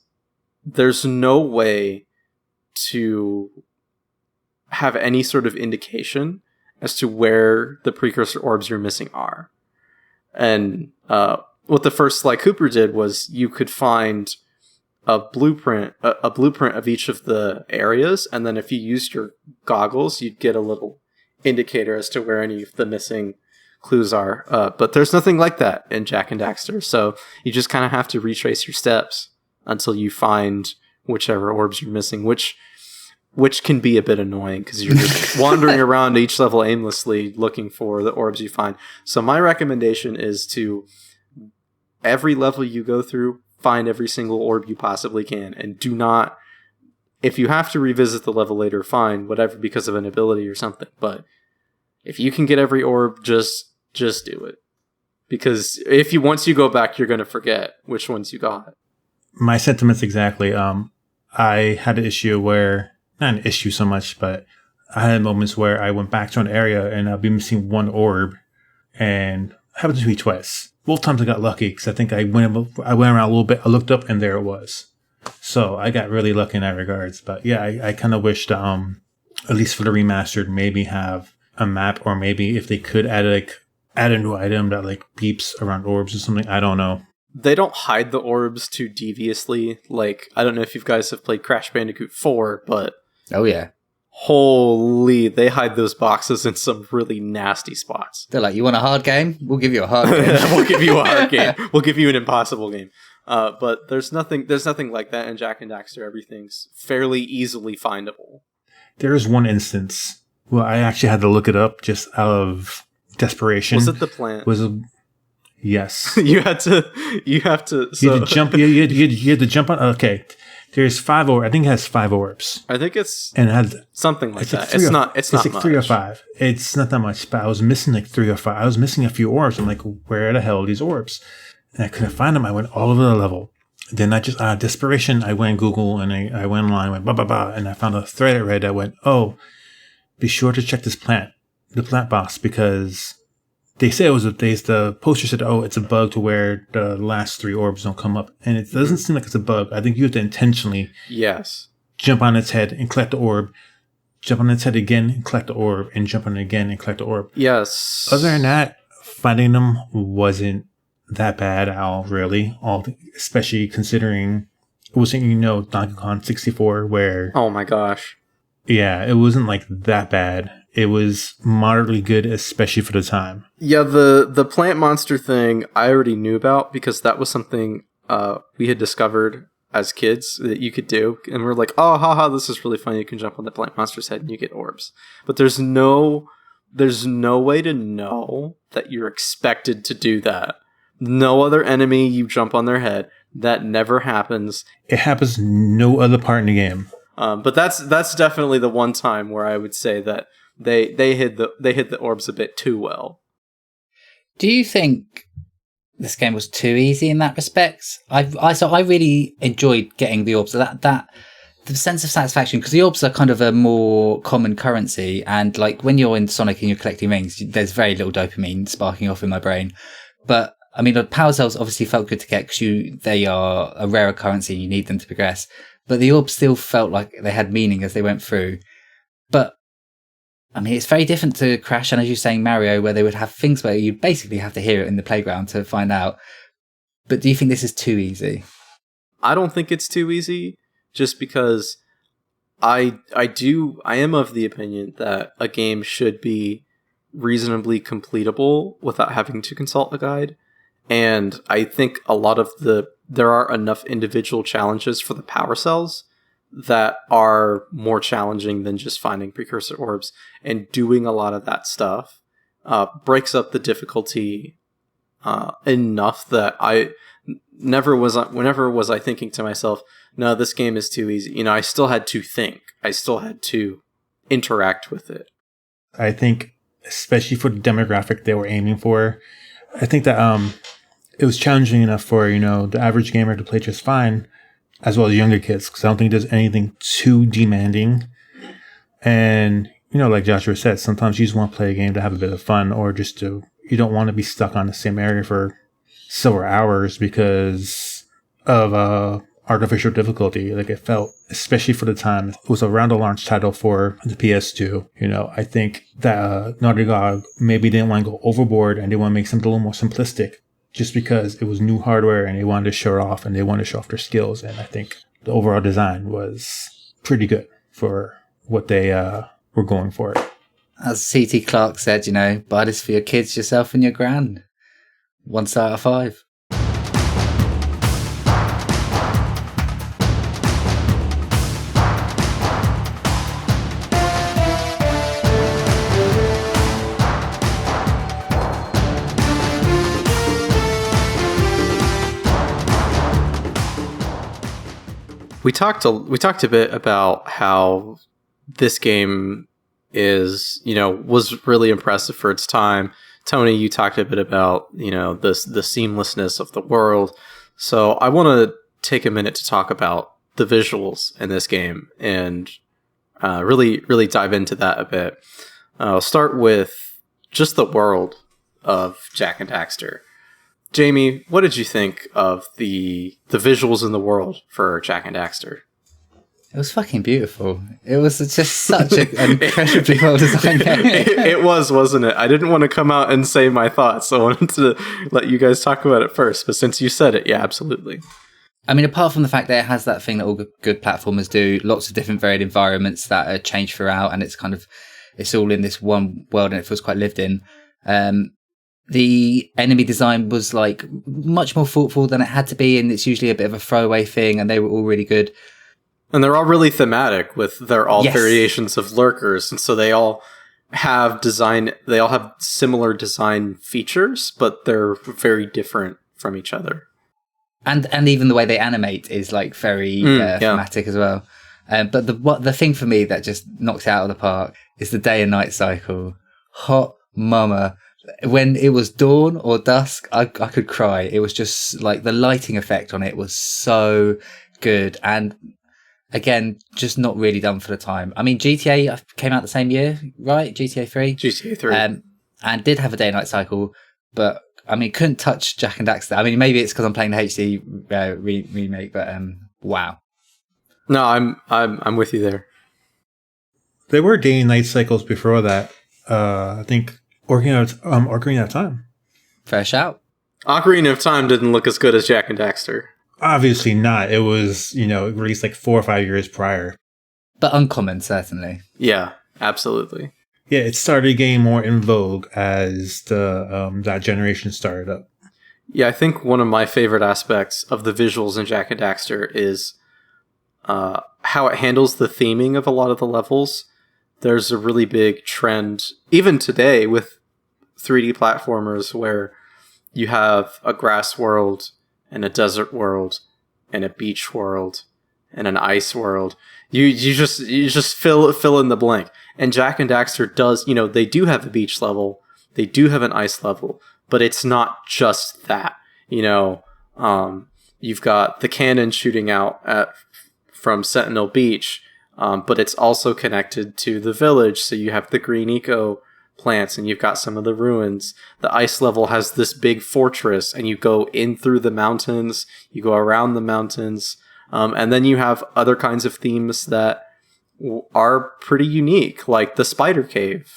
there's no way to have any sort of indication as to where the precursor orbs you're missing are. And what the first Sly Cooper did was you could find a blueprint of each of the areas, and then if you used your goggles, you'd get a little indicator as to where any of the missing clues are. But there's nothing like that in Jak and Daxter, so you just kind of have to retrace your steps until you find whichever orbs you're missing, which can be a bit annoying because you're just wandering around each level aimlessly looking for the orbs you find. So my recommendation is to, every level you go through, find every single orb you possibly can, and do not, if you have to revisit the level later, fine, whatever, because of an ability or something, but if you can get every orb, just do it, because once you go back, you're going to forget which ones you got. My sentiments exactly. I had an issue where, not an issue so much, but I had moments where I went back to an area and I'll be missing one orb, and it happened to me twice. Both times I got lucky because I think I went around a little bit. I looked up and there it was. So I got really lucky in that regards. But yeah, I kind of wished, at least for the remastered, maybe have a map, or maybe if they could add a new item that like beeps around orbs or something. I don't know. They don't hide the orbs too deviously. Like, I don't know if you guys have played Crash Bandicoot 4, but oh yeah, holy, they hide those boxes in some really nasty spots. They're like, you want a hard game? We'll give you a hard game. We'll give you a hard game. We'll give you an impossible game. But there's nothing like that in Jak and Daxter. Everything's fairly easily findable. There is one instance where I actually had to look it up just out of desperation. Was it the plant? Yes. You had to. So. You had to jump. You had to jump on. Okay. There's 5 orbs. I think it has 5 orbs. I think it's and it has something like that. It's not like much. 3 or 5. It's not that much, but I was missing like 3 or 5. I was missing a few orbs. I'm like, where the hell are these orbs? And I couldn't find them. I went all over the level. Then I just, out of desperation, I went Google and I went online, went blah, blah, blah. And I found a thread I read that went, oh, be sure to check this plant, the plant boss, because they say the poster said, oh, it's a bug to where the last 3 orbs don't come up. And it doesn't seem like it's a bug. I think you have to intentionally jump on its head and collect the orb, jump on its head again and collect the orb, and jump on it again and collect the orb. Yes. Other than that, finding them wasn't that bad at all, really. Especially considering it wasn't, Donkey Kong 64 where... Oh my gosh. Yeah, it wasn't like that bad. It was moderately good, especially for the time. Yeah, the plant monster thing I already knew about because that was something we had discovered as kids that you could do. And we're like, oh, haha, this is really fun. You can jump on the plant monster's head and you get orbs. But there's no way to know that you're expected to do that. No other enemy, you jump on their head. That never happens. It happens no other part in the game. But that's definitely the one time where I would say that they hid the orbs a bit too well. Do you think this game was too easy in that respect? I really enjoyed getting the orbs. That the sense of satisfaction, because the orbs are kind of a more common currency, and like when you're in Sonic and you're collecting rings, there's very little dopamine sparking off in my brain. But I mean, the power cells obviously felt good to get because they are a rarer currency and you need them to progress. But the orbs still felt like they had meaning as they went through. But I mean, it's very different to Crash and, as you're saying, Mario, where they would have things where you basically have to hear it in the playground to find out. But do you think this is too easy? I don't think it's too easy, just because I am of the opinion that a game should be reasonably completable without having to consult a guide. And I think there are enough individual challenges for the power cells that are more challenging than just finding precursor orbs, and doing a lot of that stuff breaks up the difficulty enough that whenever was I thinking to myself, no, this game is too easy. You know, I still had to think. I still had to interact with it. I think, especially for the demographic they were aiming for, I think that it was challenging enough for, you know, the average gamer to play just fine, as well as younger kids, because I don't think there's anything too demanding. And, you know, like Joshua said, sometimes you just want to play a game to have a bit of fun, or just to, you don't want to be stuck on the same area for several hours because of artificial difficulty. Like, it felt, especially for the time, it was around a launch title for the PS2. You know, I think that Naughty Dog maybe didn't want to go overboard, and they want to make something a little more simplistic, just because it was new hardware and they wanted to show it off, and they wanted to show off their skills. And I think the overall design was pretty good for what they were going for. As C.T. Clarke said, you know, buy this for your kids, yourself, and your gran. 1 star out of 5. We talked a bit about how this game is, you know, was really impressive for its time. Tony, you talked a bit about, you know, the seamlessness of the world. So I want to take a minute to talk about the visuals in this game and really dive into that a bit. I'll start with just the world of Jak and Daxter. Jamie, what did you think of the visuals in the world for Jak and Daxter? It was fucking beautiful. It was just such an incredibly well-designed game. It was, wasn't it? I didn't want to come out and say my thoughts. I wanted to let you guys talk about it first. But since you said it, yeah, absolutely. I mean, apart from the fact that it has that thing that all good platformers do, lots of different varied environments that are changed throughout, and it's all in this one world, and it feels quite lived in. The enemy design was like much more thoughtful than it had to be, and it's usually a bit of a throwaway thing, and they were all really good. And they're all really thematic with their variations of lurkers, and so they all have similar design features, but they're very different from each other. And even the way they animate is like very thematic as well. But the thing for me that just knocks it out of the park is the day and night cycle. Hot mama. When it was dawn or dusk, I could cry. It was just like the lighting effect on it was so good. And again, just not really done for the time. I mean, GTA came out the same year, right? GTA 3? GTA 3. And did have a day-night cycle, but, I mean, couldn't touch Jak and Daxter. I mean, maybe it's because I'm playing the HD remake, but wow. No, I'm with you there. There were day and night cycles before that. I think Ocarina of Time. Fair shout. Ocarina of Time didn't look as good as Jak and Daxter. Obviously not. It was, released like 4 or 5 years prior. But uncommon, certainly. Yeah, absolutely. Yeah, it started getting more in vogue as that generation started up. Yeah, I think one of my favorite aspects of the visuals in Jak and Daxter is how it handles the theming of a lot of the levels. There's a really big trend, even today, with 3D platformers where you have a grass world and a desert world and a beach world and an ice world. You just fill in the blank. And Jak and Daxter does, they do have a beach level, they do have an ice level, but it's not just that. You've got the cannon shooting out from Sentinel Beach, but it's also connected to the village, so you have the green eco plants and you've got some of the ruins. The ice level has this big fortress, and you go in through the mountains, you go around the mountains, and then you have other kinds of themes that are pretty unique, like the spider cave,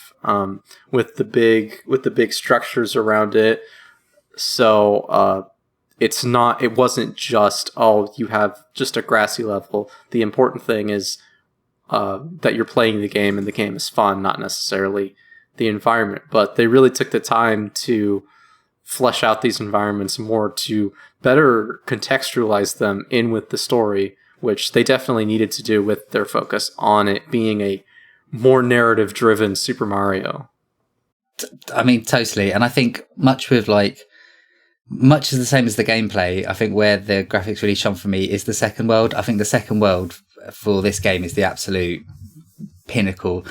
with the big structures around it. So it wasn't just, you have just a grassy level. The important thing is that you're playing the game and the game is fun, not necessarily the environment. But they really took the time to flesh out these environments more, to better contextualize them in with the story which they definitely needed to do with their focus on it being a more narrative-driven Super Mario. I mean, totally. And I think much is the same as the gameplay. I think where the graphics really shone for me is the second world. I think the second world for this game is the absolute pinnacle.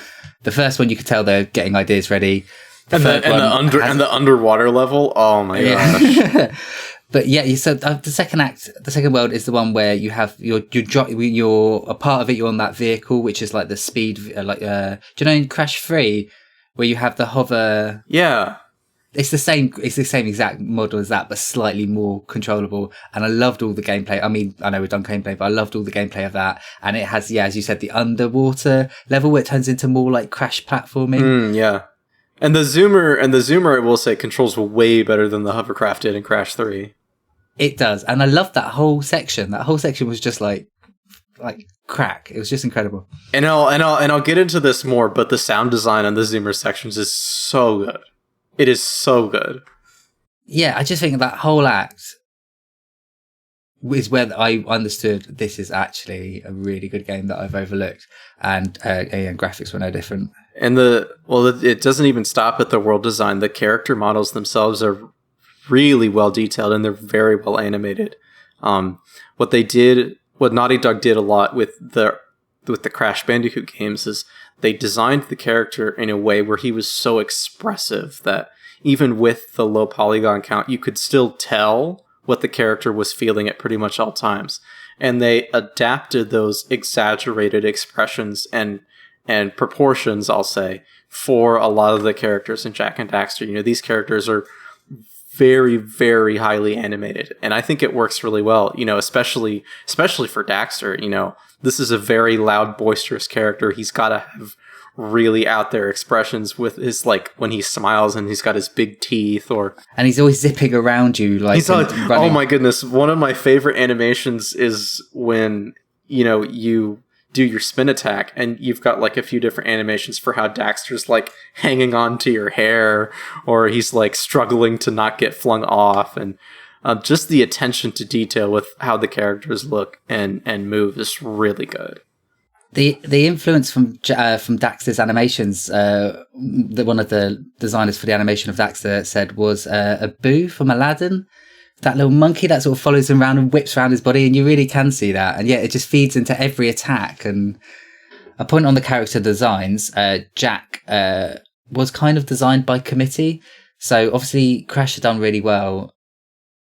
The first one, you could tell they're getting ideas ready. The underwater level. Oh my gosh. But yeah, so the second world is the one where you have you're a part of it. You're on that vehicle, which is like the speed, do you know in Crash 3 where you have the hover? Yeah, it's the same exact model as that, but slightly more controllable. And I loved all the gameplay. I mean, I know we've done gameplay, but I loved all the gameplay of that. And it has, as you said, the underwater level where it turns into more like Crash platforming. Yeah. And the zoomer, I will say, controls way better than the hovercraft did in Crash 3. It does. And I loved that whole section. That whole section was just like crack. It was just incredible. And I'll get into this more, but the sound design on the zoomer sections is so good. It is so good. Yeah, I just think that whole act is where I understood this is actually a really good game that I've overlooked. And graphics were no different. And it doesn't even stop at the world design. The character models themselves are really well detailed and they're very well animated. What Naughty Dog did a lot with the Crash Bandicoot games is they designed the character in a way where he was so expressive that even with the low polygon count, you could still tell what the character was feeling at pretty much all times. And they adapted those exaggerated expressions and proportions, I'll say, for a lot of the characters in Jak and Daxter. These characters are very, very highly animated, and I think it works really well. Especially for Daxter. This is a very loud, boisterous character. He's got to have really out there expressions with his, like, when he smiles and he's got his big teeth, and he's always zipping around you, like, oh my goodness! One of my favorite animations is when you do your spin attack and you've got like a few different animations for how Daxter's like hanging on to your hair, or he's like struggling to not get flung off, and just the attention to detail with how the characters look and move is really good. The influence from Daxter's animations, one of the designers for the animation of Daxter said was a Boo from Aladdin. That little monkey that sort of follows him around and whips around his body, and you really can see that. And yet it just feeds into every attack. And a point on the character designs, Jak was kind of designed by committee. So obviously Crash had done really well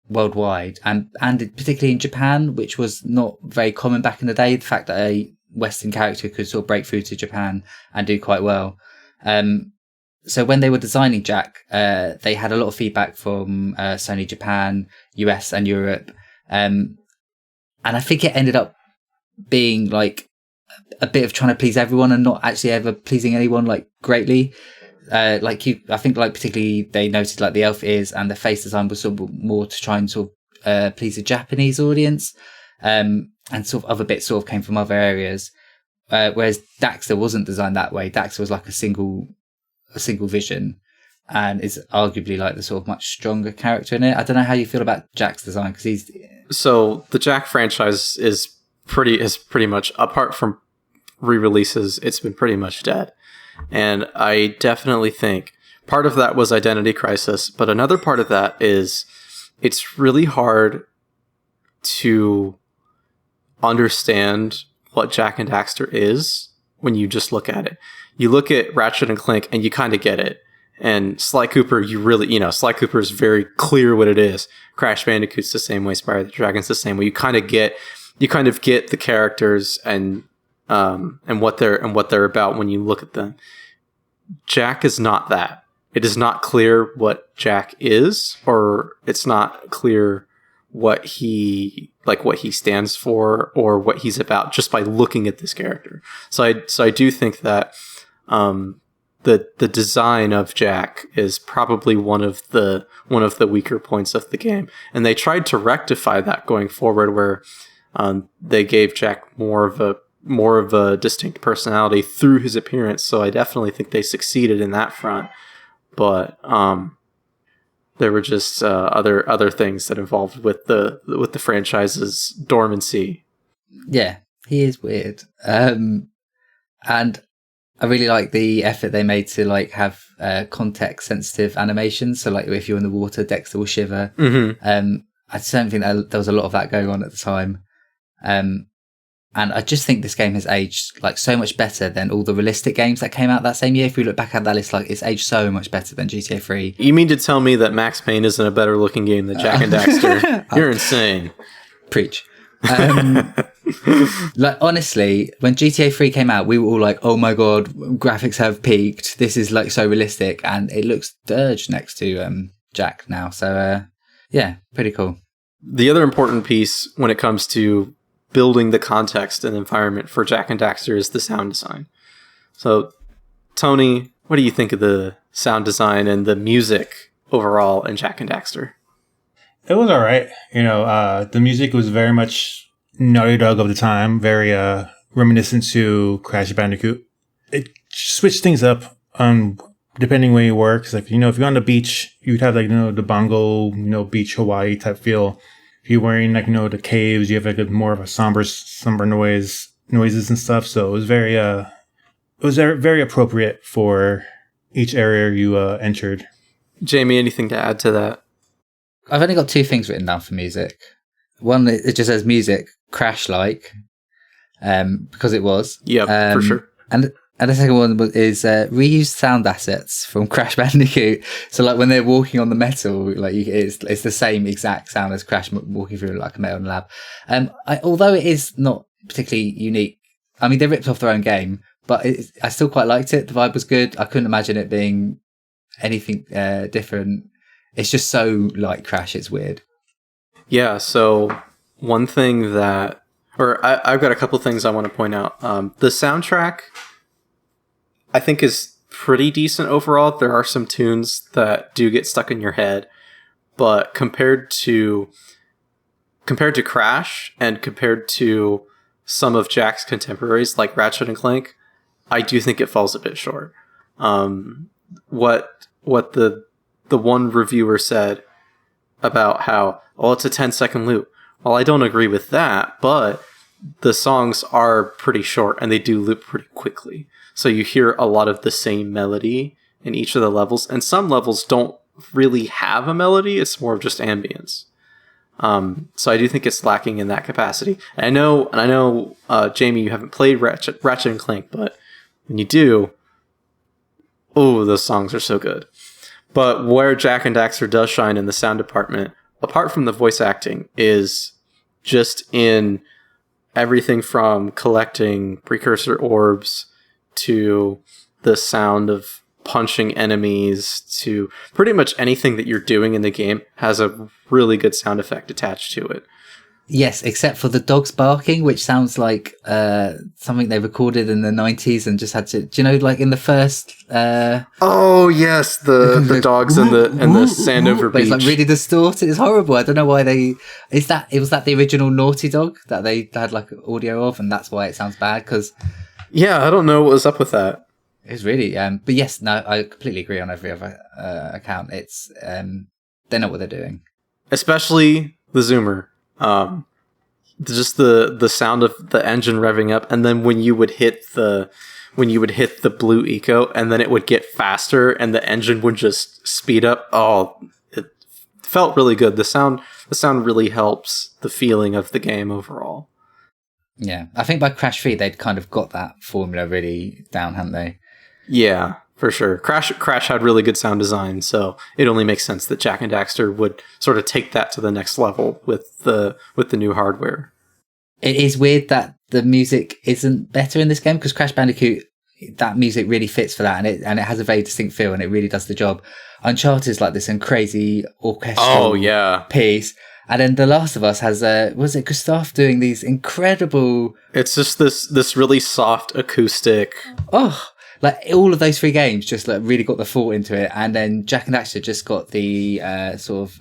worldwide, and particularly in Japan, which was not very common back in the day. The fact that a Western character could sort of break through to Japan and do quite well. So when they were designing Jak, they had a lot of feedback from Sony Japan, US and Europe. And I think it ended up being like a bit of trying to please everyone and not actually ever pleasing anyone like greatly. I think like particularly they noted like the elf ears and the face design was sort of more to try and sort of please the Japanese audience. And sort of other bits sort of came from other areas. Whereas Daxter wasn't designed that way. Daxter was like a single vision and is arguably like the sort of much stronger character in it. I don't know how you feel about Jak's design, because so the Jak franchise is pretty much, apart from re-releases, it's been pretty much dead. And I definitely think part of that was identity crisis, but another part of that is it's really hard to understand what Jak and Daxter is when you just look at it. You look at Ratchet and Clank and you kind of get it. And Sly Cooper, Sly Cooper is very clear what it is. Crash Bandicoot's the same way. Spyro the Dragon's the same way. You kind of get the characters and what they're about when you look at them. Jak is not that. It is not clear what Jak is, or it's not clear what he stands for or what he's about just by looking at this character. So I do think that the design of Jak is probably one of the weaker points of the game, and they tried to rectify that going forward, where they gave Jak more of a distinct personality through his appearance. So I definitely think they succeeded in that front, but there were just other things that involved with the franchise's dormancy. Yeah, he is weird. And I really like the effort they made to like have context sensitive animations. So like if you're in the water, Dexter will shiver. I don't think that there was a lot of that going on at the time. And I just think this game has aged like so much better than all the realistic games that came out that same year. If we look back at that list, like it's aged so much better than GTA 3. You mean to tell me that Max Payne isn't a better looking game than Jak and Daxter? You're insane. Preach. Like honestly, when GTA 3 came out, we were all like, "Oh my god, graphics have peaked. This is like so realistic," and it looks dirge next to Jak now. So yeah, pretty cool. The other important piece when it comes to building the context and environment for Jak and Daxter is the sound design. So, Tony, what do you think of the sound design and the music overall in Jak and Daxter? It was all right. The music was very much Naughty Dog of the time, very reminiscent to Crash Bandicoot. It switched things up depending where you were. Cause like, if you're on the beach, you'd have like, the bongo, beach Hawaii type feel. If you're wearing like, the caves, you have like a more of a somber noises and stuff. So it was very appropriate for each area you entered. Jamie, anything to add to that? I've only got 2 things written down for music. One, it just says music, Crash-like, because it was. Yeah, for sure. And the second one is reused sound assets from Crash Bandicoot. So like when they're walking on the metal, like it's the same exact sound as Crash walking through like a metal lab. Although it is not particularly unique, I mean they ripped off their own game, but I still quite liked it. The vibe was good. I couldn't imagine it being anything different. It's just so like Crash. It's weird. Yeah. So one thing I've got a couple things I want to point out. The soundtrack, I think, is pretty decent overall. There are some tunes that do get stuck in your head, but compared to Crash and compared to some of Jak's contemporaries like Ratchet and Clank, I do think it falls a bit short. What the one reviewer said about how, it's a 10-second loop. Well, I don't agree with that, but the songs are pretty short and they do loop pretty quickly. So you hear a lot of the same melody in each of the levels, and some levels don't really have a melody. It's more of just ambience. So I do think it's lacking in that capacity. And I know, Jamie, you haven't played Ratchet and Clank, but when you do, those songs are so good. But where Jak and Daxter does shine in the sound department, apart from the voice acting, is just in everything from collecting precursor orbs to the sound of punching enemies to pretty much anything that you're doing in the game has a really good sound effect attached to it. Yes, except for the dogs barking, which sounds like something they recorded in the 90s and just had to, do you know, like in the first... oh, yes, the dogs and the Sandover beach. It's like really distorted. It's horrible. I don't know why was that the original Naughty Dog that they had like audio of, and that's why it sounds bad, because... Yeah, I don't know what was up with that. It's really... but yes, no, I completely agree on every other account. It's... they know what they're doing. Especially the zoomer. Just the sound of the engine revving up, and then when you would hit the blue eco, and then it would get faster, and the engine would just speed up. Oh, it felt really good. The sound really helps the feeling of the game overall. Yeah, I think by Crash 3 they'd kind of got that formula really down, hadn't they? Yeah, for sure. Crash had really good sound design, so it only makes sense that Jak and Daxter would sort of take that to the next level with the new hardware. It is weird that the music isn't better in this game, because Crash Bandicoot, that music really fits for that, and it has a very distinct feel, and it really does the job. Uncharted is like this crazy orchestral piece, and then The Last of Us has was it Gustav doing these incredible? It's just this really soft acoustic. Like all of those 3 games just like really got the thought into it, and then Jak and Daxter just got the sort of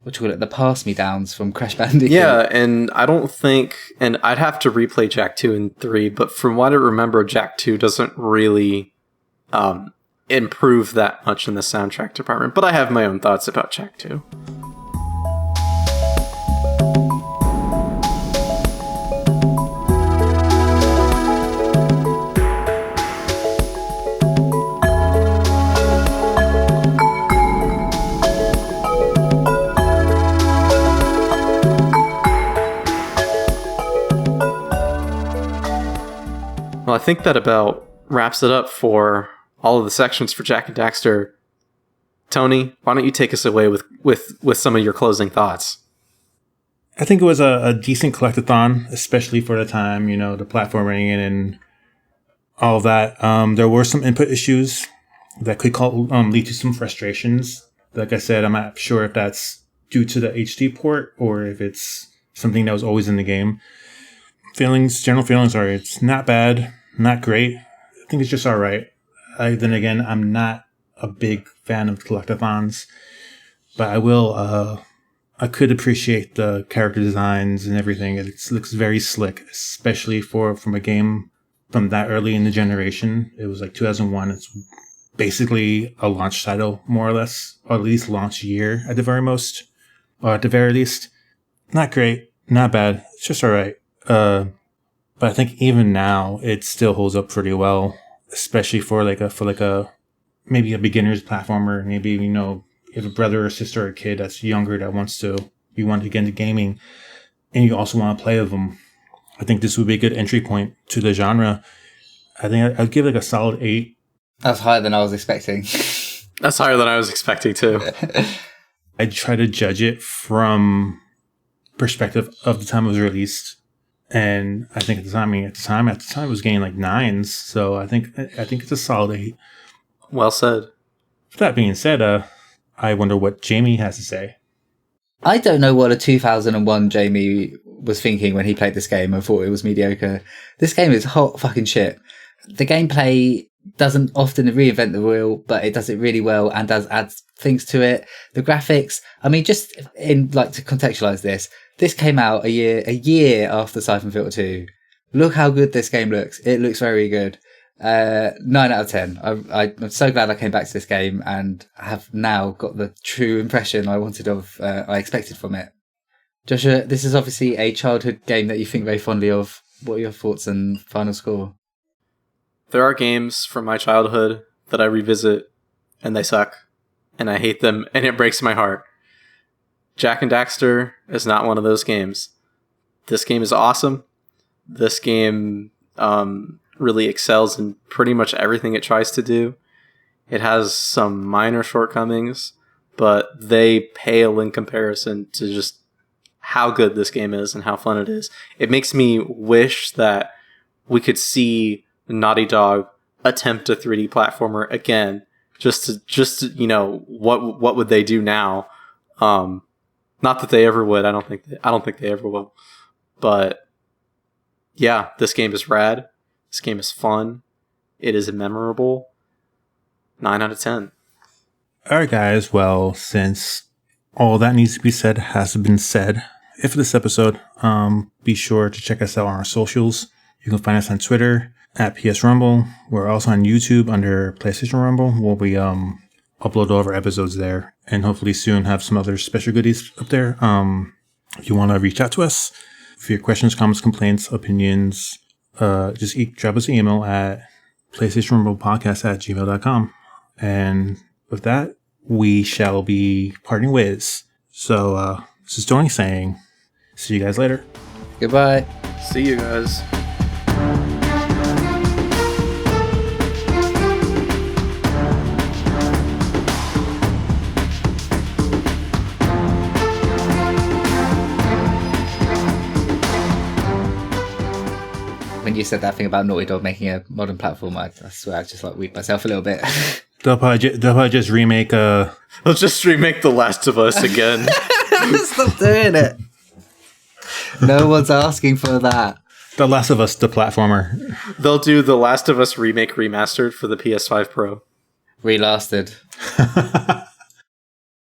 what do you call it, the pass me downs from Crash Bandicoot. Yeah, and I don't think, and I'd have to replay Jak 2 and 3, but from what I remember, Jak 2 doesn't really improve that much in the soundtrack department. But I have my own thoughts about Jak 2. Well, I think that about wraps it up for all of the sections for Jak and Daxter. Tony, why don't you take us away with some of your closing thoughts? I think it was a decent collectathon, especially for the time, the platforming and all of that. There were some input issues that could lead to some frustrations. Like I said, I'm not sure if that's due to the HD port or if it's something that was always in the game. General feelings are it's not bad, not great. I think it's just all right. Then again, I'm not a big fan of collectathons, but I could appreciate the character designs and everything. It looks very slick, especially from a game from that early in the generation. It was like 2001. It's basically a launch title, more or less, or at least launch year at the very most, or at the very least. Not great, not bad. It's just all right. But I think even now it still holds up pretty well, especially for maybe a beginner's platformer. Maybe you have a brother or sister or a kid that's younger that you want to get into gaming, and you also want to play with them. I think this would be a good entry point to the genre. I think I'd give it a solid 8. That's higher than I was expecting. That's higher than I was expecting too. I try to judge it from perspective of the time it was released, and I think at the time it was getting like 9s. So I think it's a solid 8. Well said. With that being said, I wonder what Jamie has to say. I don't know what a 2001 Jamie was thinking when he played this game and thought it was mediocre. This game is hot fucking shit. The gameplay doesn't often reinvent the wheel, but it does it really well and does add things to it. The graphics, I mean, just to contextualize this came out a year after Siphon Filter 2. Look how good this game looks. It looks very good. 9 out of 10. I'm so glad I came back to this game and have now got the true impression I expected from it. Joshua, this is obviously a childhood game that you think very fondly of. What are your thoughts and final score? There are games from my childhood that I revisit and they suck and I hate them and it breaks my heart. Jak and Daxter is not one of those games. This game is awesome. This game really excels in pretty much everything it tries to do. It has some minor shortcomings, but they pale in comparison to just how good this game is and how fun it is. It makes me wish that we could see Naughty Dog attempt a 3D platformer again, just to what would they do now? Not that they ever would. I don't think they ever will. But yeah, this game is rad. This game is fun. It is memorable. 9 out of 10. All right, guys. Well, since all that needs to be said has been said, for this episode, be sure to check us out on our socials. You can find us on Twitter at PS Rumble. We're also on YouTube under PlayStation Rumble. We'll be upload all of our episodes there, and hopefully soon have some other special goodies up there. If you want to reach out to us for your questions, comments, complaints, opinions, just drop us an email at PlayStationRumblePodcast@gmail.com. And with that, we shall be parting ways. So this is Tony saying, see you guys later. Goodbye. See you guys. When you said that thing about Naughty Dog making a modern platform, I swear I just weeped myself a little bit. They'll probably just remake Let's just remake The Last of Us again. Stop doing it. No one's asking for that. The Last of Us, the platformer. They'll do The Last of Us remake remastered for the PS5 Pro. Relasted.